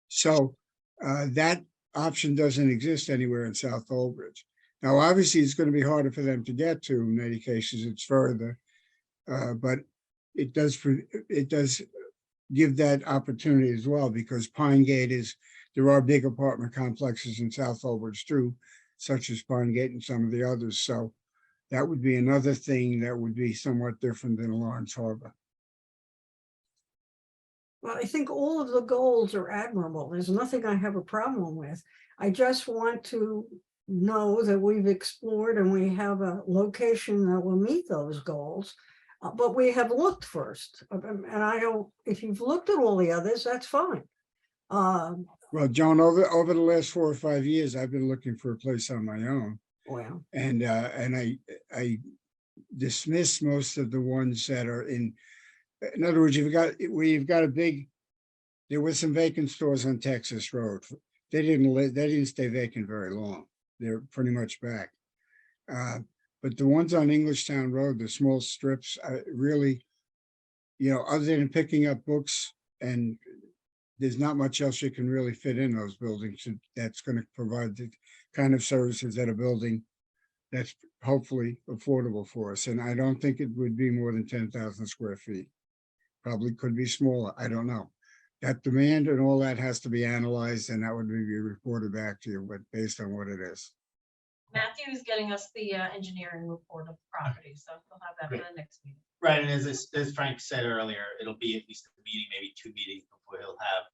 So that option doesn't exist anywhere in South Old Bridge. Now, obviously, it's going to be harder for them to get to. In many cases, it's further, but it does give that opportunity as well, because Pine Gate there are big apartment complexes in South Old Bridge too, such as Pine Gate and some of the others. So that would be another thing that would be somewhat different than Lawrence Harbor. Well, I think all of the goals are admirable. There's nothing I have a problem with. I just want to know that we've explored and we have a location that will meet those goals. But we have looked first. And if you've looked at all the others, that's fine. Well, Joan, over the last 4 or 5 years, I've been looking for a place on my own. Well, And I dismiss most of the ones that are in other words, there were some vacant stores on Texas Road. They didn't stay vacant very long. They're pretty much back. But the ones on Englishtown Road, the small strips, really, you know, other than picking up books, and there's not much else you can really fit in those buildings that's going to provide the kind of services at a building that's hopefully affordable for us. And I don't think it would be more than 10,000 square feet. Probably could be smaller. I don't know. That demand and all that has to be analyzed, and that would be reported back to you, but based on what it is. Matthew is getting us the engineering report of the property, so we'll have that for the next meeting. Right, and as Frank said earlier, it'll be at least a meeting, maybe 2 meetings before he'll have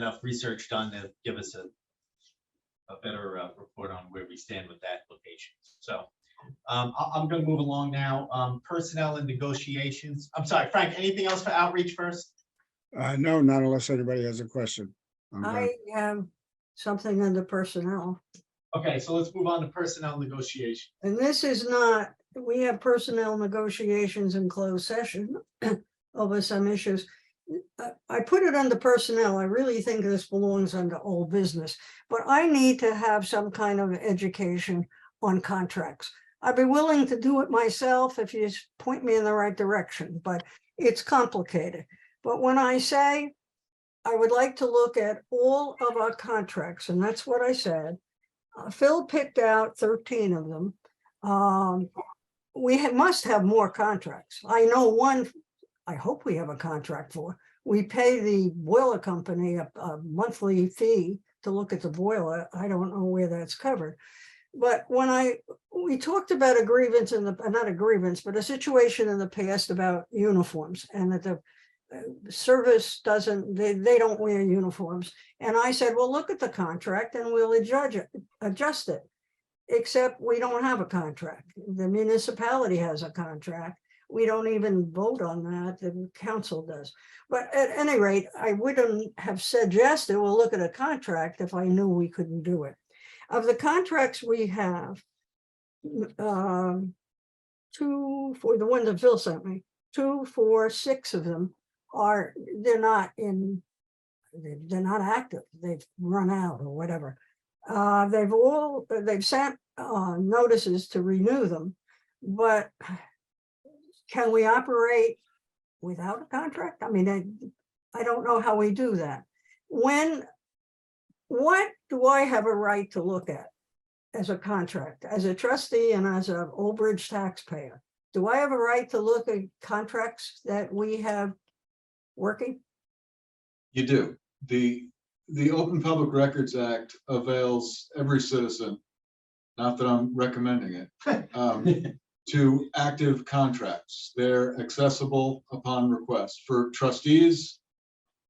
enough research done to give us a better report on where we stand with that location. So I'm going to move along now. Personnel and negotiations. I'm sorry, Frank, anything else for outreach first? No, not unless anybody has a question. I'm I have something under personnel. Okay, so let's move on to personnel negotiation. And this is not, we have personnel negotiations in closed session over some issues. I put it under personnel. I really think this belongs under old business, but I need to have some kind of education on contracts. I'd be willing to do it myself if you just point me in the right direction, but it's complicated. But when I say I would like to look at all of our contracts, and that's what I said, Phil picked out 13 of them. Must have more contracts. I know one, I hope we have a contract for. We pay the boiler company a monthly fee to look at the boiler. I don't know where that's covered. But when we talked about a grievance not a grievance, but a situation in the past about uniforms and that the service they don't wear uniforms. And I said, well, look at the contract and we'll adjust it. Except we don't have a contract. The municipality has a contract. We don't even vote on that. The council does. But at any rate, I wouldn't have suggested, well, look at a contract if I knew we couldn't do it. Of the contracts we have, 2 for the ones that Phil sent me, 2, 4, 6 of them they're not active. They've run out or whatever. They've sent notices to renew them, but can we operate without a contract? I mean, I don't know how we do that. What do I have a right to look at as a contract, as a trustee and as an Old Bridge taxpayer? Do I have a right to look at contracts that we have working? You do. The Open Public Records Act avails every citizen, not that I'm recommending it, to active contracts. They're accessible upon request. For trustees,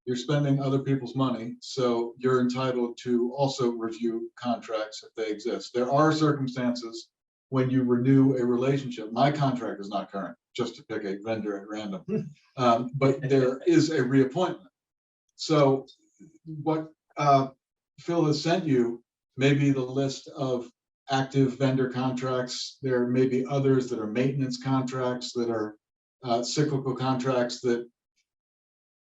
you're spending other people's money, so you're entitled to also review contracts if they exist. There are circumstances when you renew a relationship. My contract is not current, just to pick a vendor at random, but there is a reappointment. So what Phil has sent you may be the list of active vendor contracts. There may be others that are maintenance contracts, that are cyclical contracts that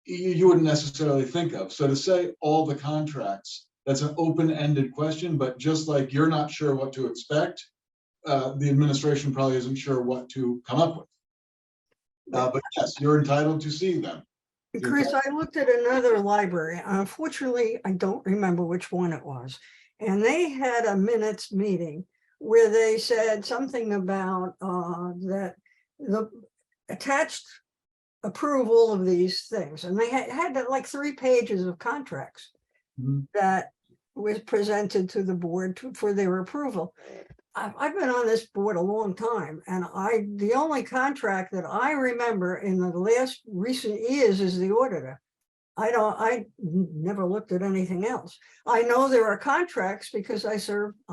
you wouldn't necessarily think of. So to say all the contracts, that's an open-ended question, but just like you're not sure what to expect, the administration probably isn't sure what to come up with. But yes, you're entitled to see them. Chris, I looked at another library. Unfortunately, I don't remember which one it was. And they had a minutes meeting where they said something about that the attached approval of these things. And they had like 3 pages of contracts that was presented to the board for their approval. I've been on this board a long time, and the only contract that I remember in the last recent years is the auditor. I never looked at anything else. I know there are contracts because I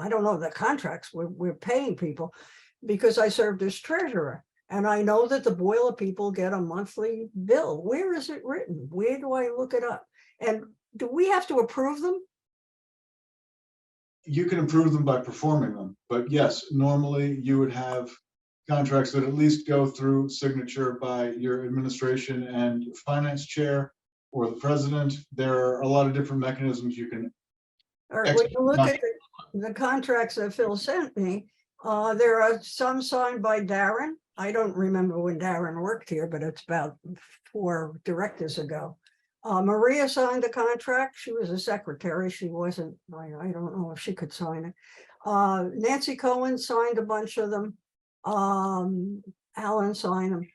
don't know the contracts, we're paying people because I served as treasurer. And I know that the boiler people get a monthly bill. Where is it written? Where do I look it up? And do we have to approve them? You can approve them by performing them, but yes, normally you would have contracts that at least go through signature by your administration and finance chair or the president. There are a lot of different mechanisms you can. All right, when you look at the contracts that Phil sent me, there are some signed by Darren. I don't remember when Darren worked here, but it's about 4 directors ago. Maria signed a contract. She was a secretary. She wasn't, I don't know if she could sign it. Nancy Cohen signed a bunch of them. Alan signed them.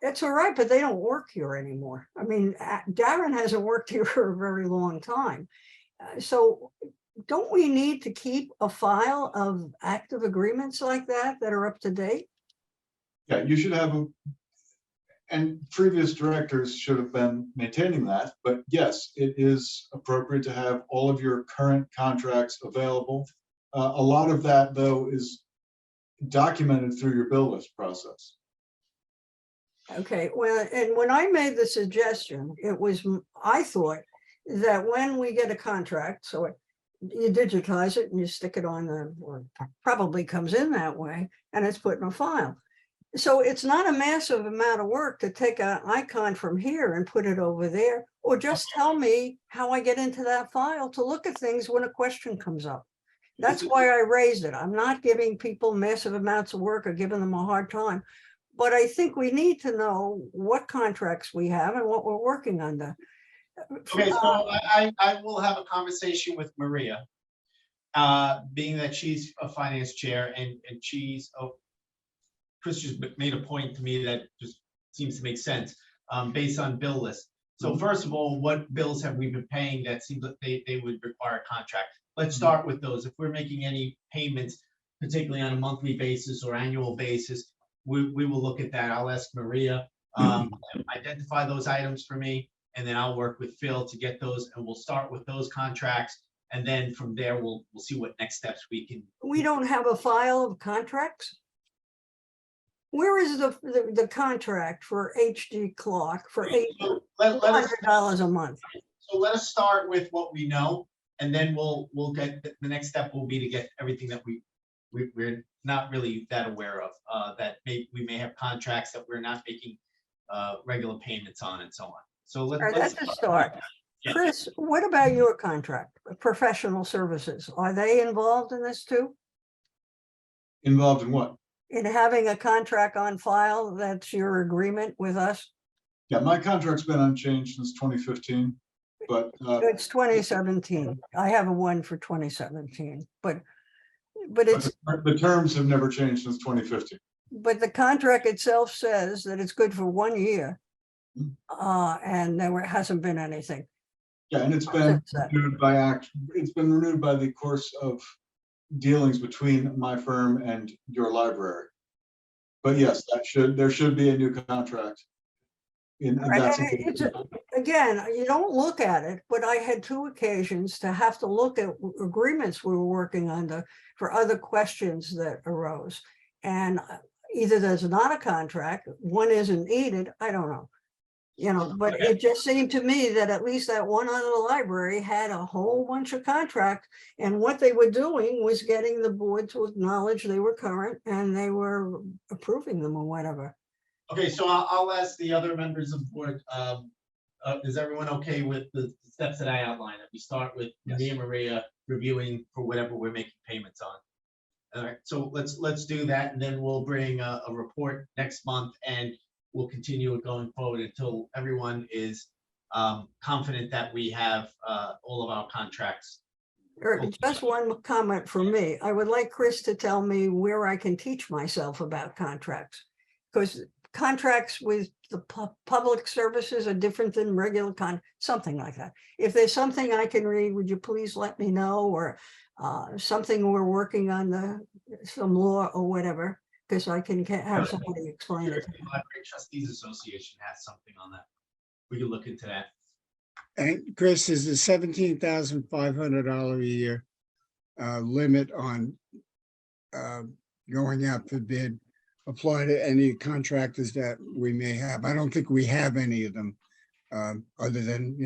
It's all right, but they don't work here anymore. I mean, Darren hasn't worked here for a very long time. So don't we need to keep a file of active agreements like that are up to date? Yeah, you should have and previous directors should have been maintaining that, but yes, it is appropriate to have all of your current contracts available. A lot of that, though, is documented through your bill list process. Okay, well, and when I made the suggestion, I thought that when we get a contract, so you digitize it and you stick it on the, or probably comes in that way, and it's put in a file. So it's not a massive amount of work to take an icon from here and put it over there, or just tell me how I get into that file to look at things when a question comes up. That's why I raised it. I'm not giving people massive amounts of work or giving them a hard time. But I think we need to know what contracts we have and what we're working under. Okay, so I will have a conversation with Maria. Being that she's a finance chair and she's, Chris just made a point to me that just seems to make sense, based on bill list. So first of all, what bills have we been paying that seems like they would require a contract? Let's start with those. If we're making any payments, particularly on a monthly basis or annual basis, we will look at that. I'll ask Maria, identify those items for me, and then I'll work with Phil to get those, and we'll start with those contracts. And then from there, we'll see what next steps we can. We don't have a file of contracts? Where is the contract for HD Clock for So let us, $800 a month? so let us start with what we know, and then we'll get, the next step will be to get everything that we're not really that aware of, that we may have contracts that we're not making regular payments on and so on. So All right, that's a start. Yeah. Chris, what about your contract, professional services? Are they involved in this too? Involved in what? In having a contract on file, that's your agreement with us? Yeah, my contract's been unchanged since 2015, but It's 2017. I have a one for 2017, but it's, the terms have never changed since 2015. but the contract itself says that it's good for 1 year. And there hasn't been anything. Yeah, and it's been Since then. renewed by it's been renewed by the course of dealings between my firm and your library. But yes, there should be a new contract. Right, and again, you don't look at it, but I had 2 occasions to have to look at agreements we were working under for other questions that arose. And either there's not a contract, one isn't needed, I don't know. You know, but it just seemed to me that at least that one other library had a whole bunch of contracts. And what they were doing was getting the board to acknowledge they were current and they were approving them or whatever. Okay, so I'll ask the other members of the board, is everyone okay with the steps that I outlined? That we start with me and Maria reviewing for whatever we're making payments on. All right, so let's do that, and then we'll bring a report next month, and we'll continue it going forward until everyone is confident that we have all of our contracts. Just one comment from me. I would like Chris to tell me where I can teach myself about contracts. Because contracts with the public services are different than regular something like that. If there's something I can read, would you please let me know, or something we're working on some law or whatever, because I can have somebody explain it. The Library Trustees Association has something on that. We can look into that. And Chris, is the $17,500 a year limit on going out to bid apply to any contractors that we may have? I don't think we have any of them, other than,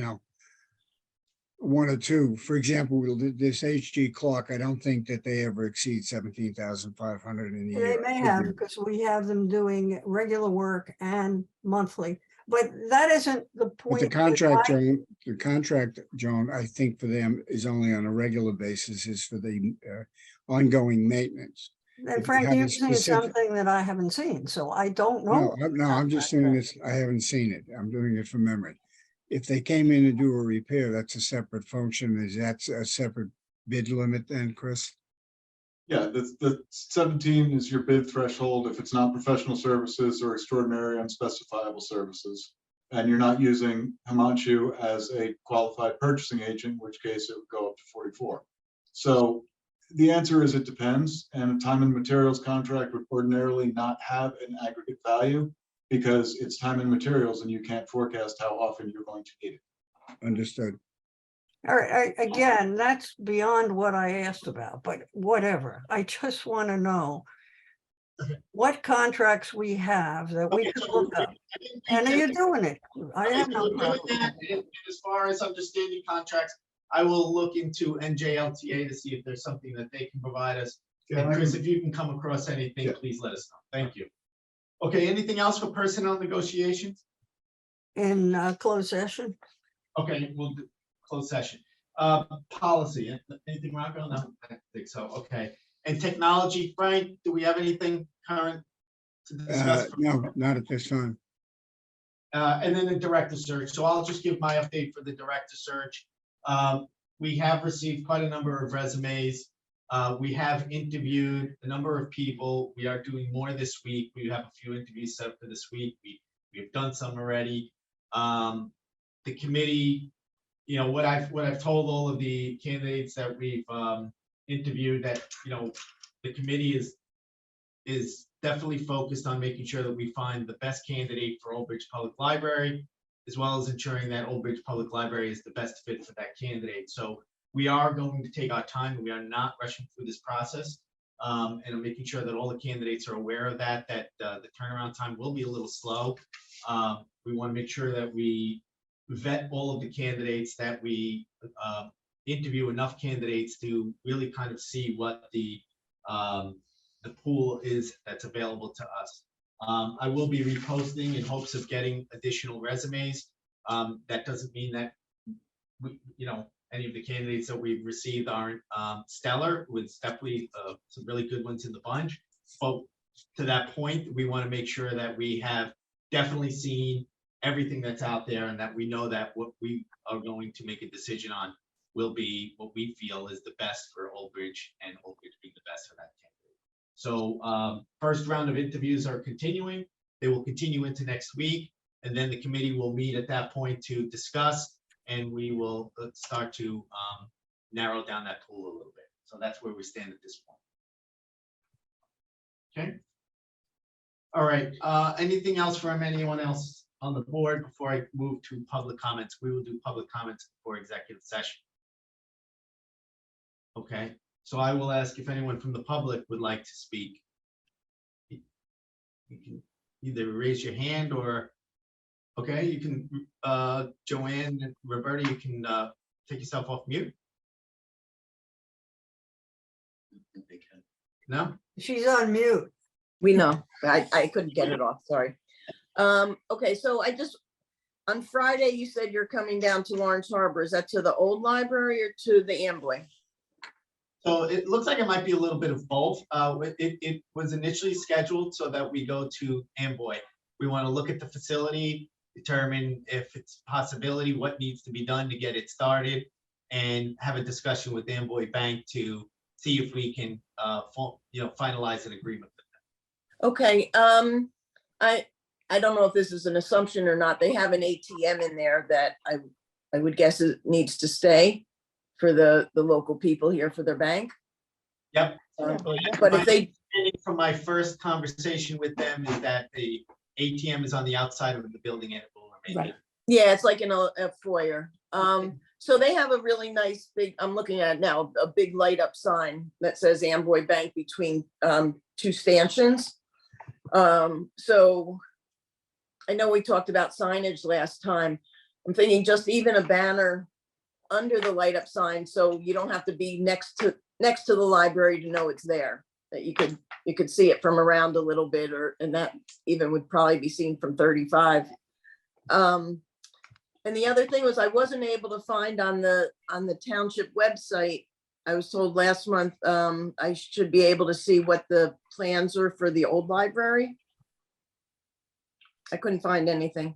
1 or 2. For example, this HG Clock, I don't think that they ever exceed 17,500 in a year. They may have, because we have them doing regular work and monthly, but that isn't the But point. the contract, Joan, I think for them is only on a regular basis, is for the ongoing maintenance. And Frank, have a you've seen specific- something that I haven't seen, so I don't know. No, I'm just saying this, I haven't seen it. I'm doing it from memory. If they came in to do a repair, that's a separate function. Is that a separate bid limit then, Chris? Yeah, the 17 is your bid threshold if it's not professional services or extraordinary unspecifiable services. And you're not using Himanshu as a qualified purchasing agent, in which case it would go up to 44. So the answer is it depends. And a time and materials contract would ordinarily not have an aggregate value because it's time and materials and you can't forecast how often you're going to need it. Understood. All right, again, that's beyond what I asked about, but whatever. I just want to know what contracts we have that we Okay, could so look up. I didn't And think you're that- doing it. I have no We're doing problem. that, and as far as understanding contracts, I will look into NJLTA to see if there's something that they can provide us. Yeah, And I Chris, can- if you can come across anything, Yeah. please let us know. Thank you. Okay, anything else for personnel negotiations? In closed session. Okay, we'll do closed session. Policy, anything, Rocco? No, I don't think so. Okay. And technology, Frank, do we have anything current to discuss? No, not at this time. And then the director search. So I'll just give my update for the director search. We have received quite a number of resumes. We have interviewed a number of people. We are doing more this week. We have a few interviews set up for this week. We've done some already. The committee, you know, what I've told all of the candidates that we've interviewed, that, you know, the committee is definitely focused on making sure that we find the best candidate for Old Bridge Public Library, as well as ensuring that Old Bridge Public Library is the best fit for that candidate. So we are going to take our time. We are not rushing through this process. And I'm making sure that all the candidates are aware of that the turnaround time will be a little slow. We want to make sure that we vet all of the candidates, that we interview enough candidates to really kind of see what the pool is that's available to us. I will be reposting in hopes of getting additional resumes. That doesn't mean that any of the candidates that we've received aren't stellar. With definitely some really good ones in the bunch. But to that point, we want to make sure that we have definitely seen everything that's out there, and that we know that what we are going to make a decision on will be what we feel is the best for Old Bridge, and Old Bridge being the best for that candidate. So first round of interviews are continuing. They will continue into next week, and then the committee will meet at that point to discuss, and we will start to narrow down that pool a little bit. So that's where we stand at this point. Okay. All right. Anything else from anyone else on the board before I move to public comments? We will do public comments before executive session. Okay, so I will ask if anyone from the public would like to speak. You can either raise your hand or, okay, you can, Joanne and Roberta, you can take yourself off mute. No? She's on mute. We know. I couldn't get it off, sorry. Okay, so on Friday, you said you're coming down to Lawrence Harbor. Is that to the old library or to the Amboy? So it looks like it might be a little bit of both. It was initially scheduled so that we go to Amboy. We want to look at the facility, determine if it's a possibility, what needs to be done to get it started, and have a discussion with Amboy Bank to see if we can, finalize an agreement with them. Okay, I don't know if this is an assumption or not. They have an ATM in there that I would guess it needs to stay for the local people here for their bank. Yep. But if they, From my first conversation with them is that the ATM is on the outside of the building and it will remain. Right. yeah, it's like in a foyer. So they have a really nice big, I'm looking at it now, a big light up sign that says Amboy Bank between two stanchions. So I know we talked about signage last time. I'm thinking just even a banner under the light up sign, so you don't have to be next to the library to know it's there. That you could see it from around a little bit, and that even would probably be seen from 35. And the other thing was I wasn't able to find on the township website. I was told last month I should be able to see what the plans are for the old library. I couldn't find anything.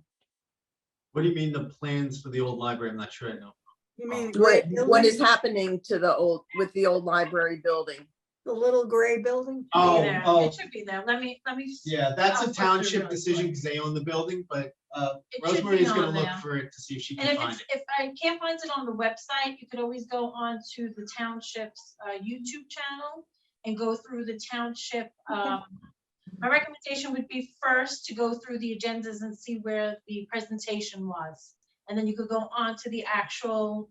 What do you mean the plans for the old library? I'm not sure I know. You mean What is happening to with the old library building? the little gray building? Oh, There. oh, It should be there. Let me. yeah, that's I'll a look through township really decision quick. because they own the building, but It should Rosemary be is gonna on look there. for it to see if she And can if find it. if I can't find it on the website, you could always go on to the township's YouTube channel and go through the township. My recommendation would be first to go through the agendas and see where the presentation was. And then you could go on to the actual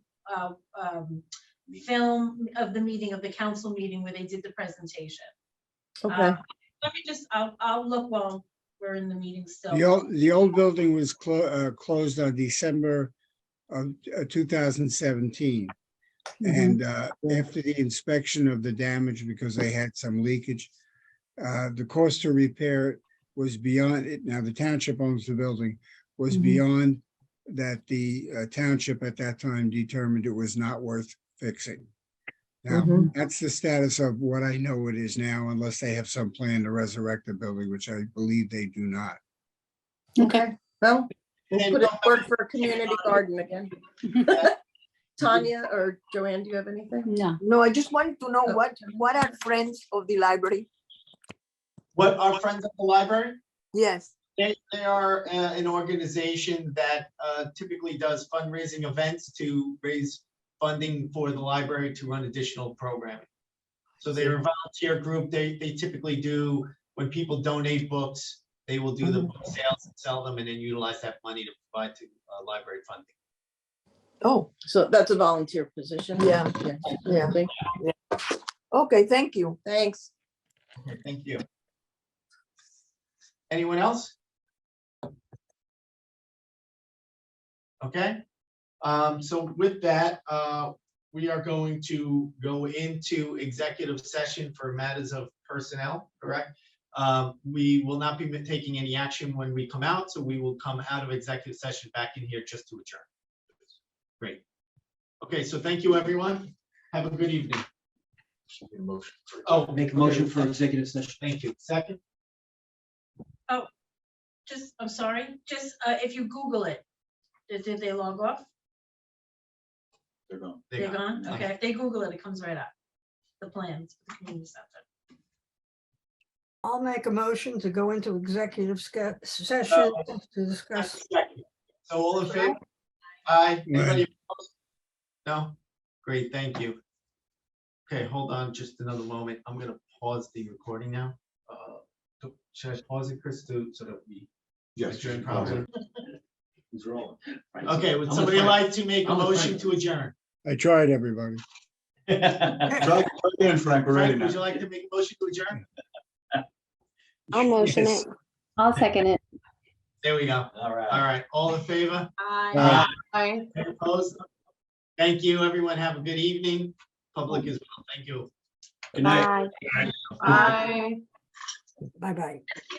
film of the meeting, of the council meeting where they did the presentation. Okay, let me just, I'll look while we're in the meeting still. The old building was closed on December of 2017. And after the inspection of the damage, because they had some leakage, the cost to repair it was beyond it. Now, the township owns the building, was beyond that the township at that time determined it was not worth fixing. Now, that's the status of what I know it is now, unless they have some plan to resurrect the building, which I believe they do not. Okay, well, we'll And put it go to work for a community garden again. Tanya or Joanne, do you have anything? No. No, I just wanted to know Oh. what are Friends of the Library? What are Friends of the Library? Yes. They are an organization that typically does fundraising events to raise funding for the library to run additional programming. So they're a volunteer group. They typically do, when people donate books, they will do the book sales and sell them and then utilize that money to provide to library funding. Oh, So that's a volunteer position? Yeah. yeah. Okay, Okay, thank you. thanks. Okay, thank you. Anyone else? Okay, so with that, we are going to go into executive session for matters of personnel, correct? We will not be taking any action when we come out, so we will come out of executive session back in here just to adjourn. Great. Okay, so thank you, everyone. Have a good evening. Oh, Make a motion okay, for executive session. Thank you. Second? Just, I'm sorry, just, if you Google it, did they log off? They're gone. They're gone? Okay, if they Google it, it comes right up. The plans, for the community center. I'll make a motion to go into executive session to discuss. So all in favor? Aye. Anybody opposed? No? Great, thank you. Okay, hold on just another moment. I'm gonna pause the recording now. Should I pause it, Chris, so that we Yes. adjourn properly? He's rolling. Okay, would I'm somebody with Frank. like to make a I'm with motion Frank. to adjourn? I tried, everybody. Try again, Frank, we're ready Frank, now. would you like to make a motion to adjourn? I'll motion Yes. it. I'll second it. There we go. All right. All right, all in favor? Aye. I Any opposed? Thank you, everyone. Have a good evening. Public as well. Thank you. Good night. Bye. I Bye-bye.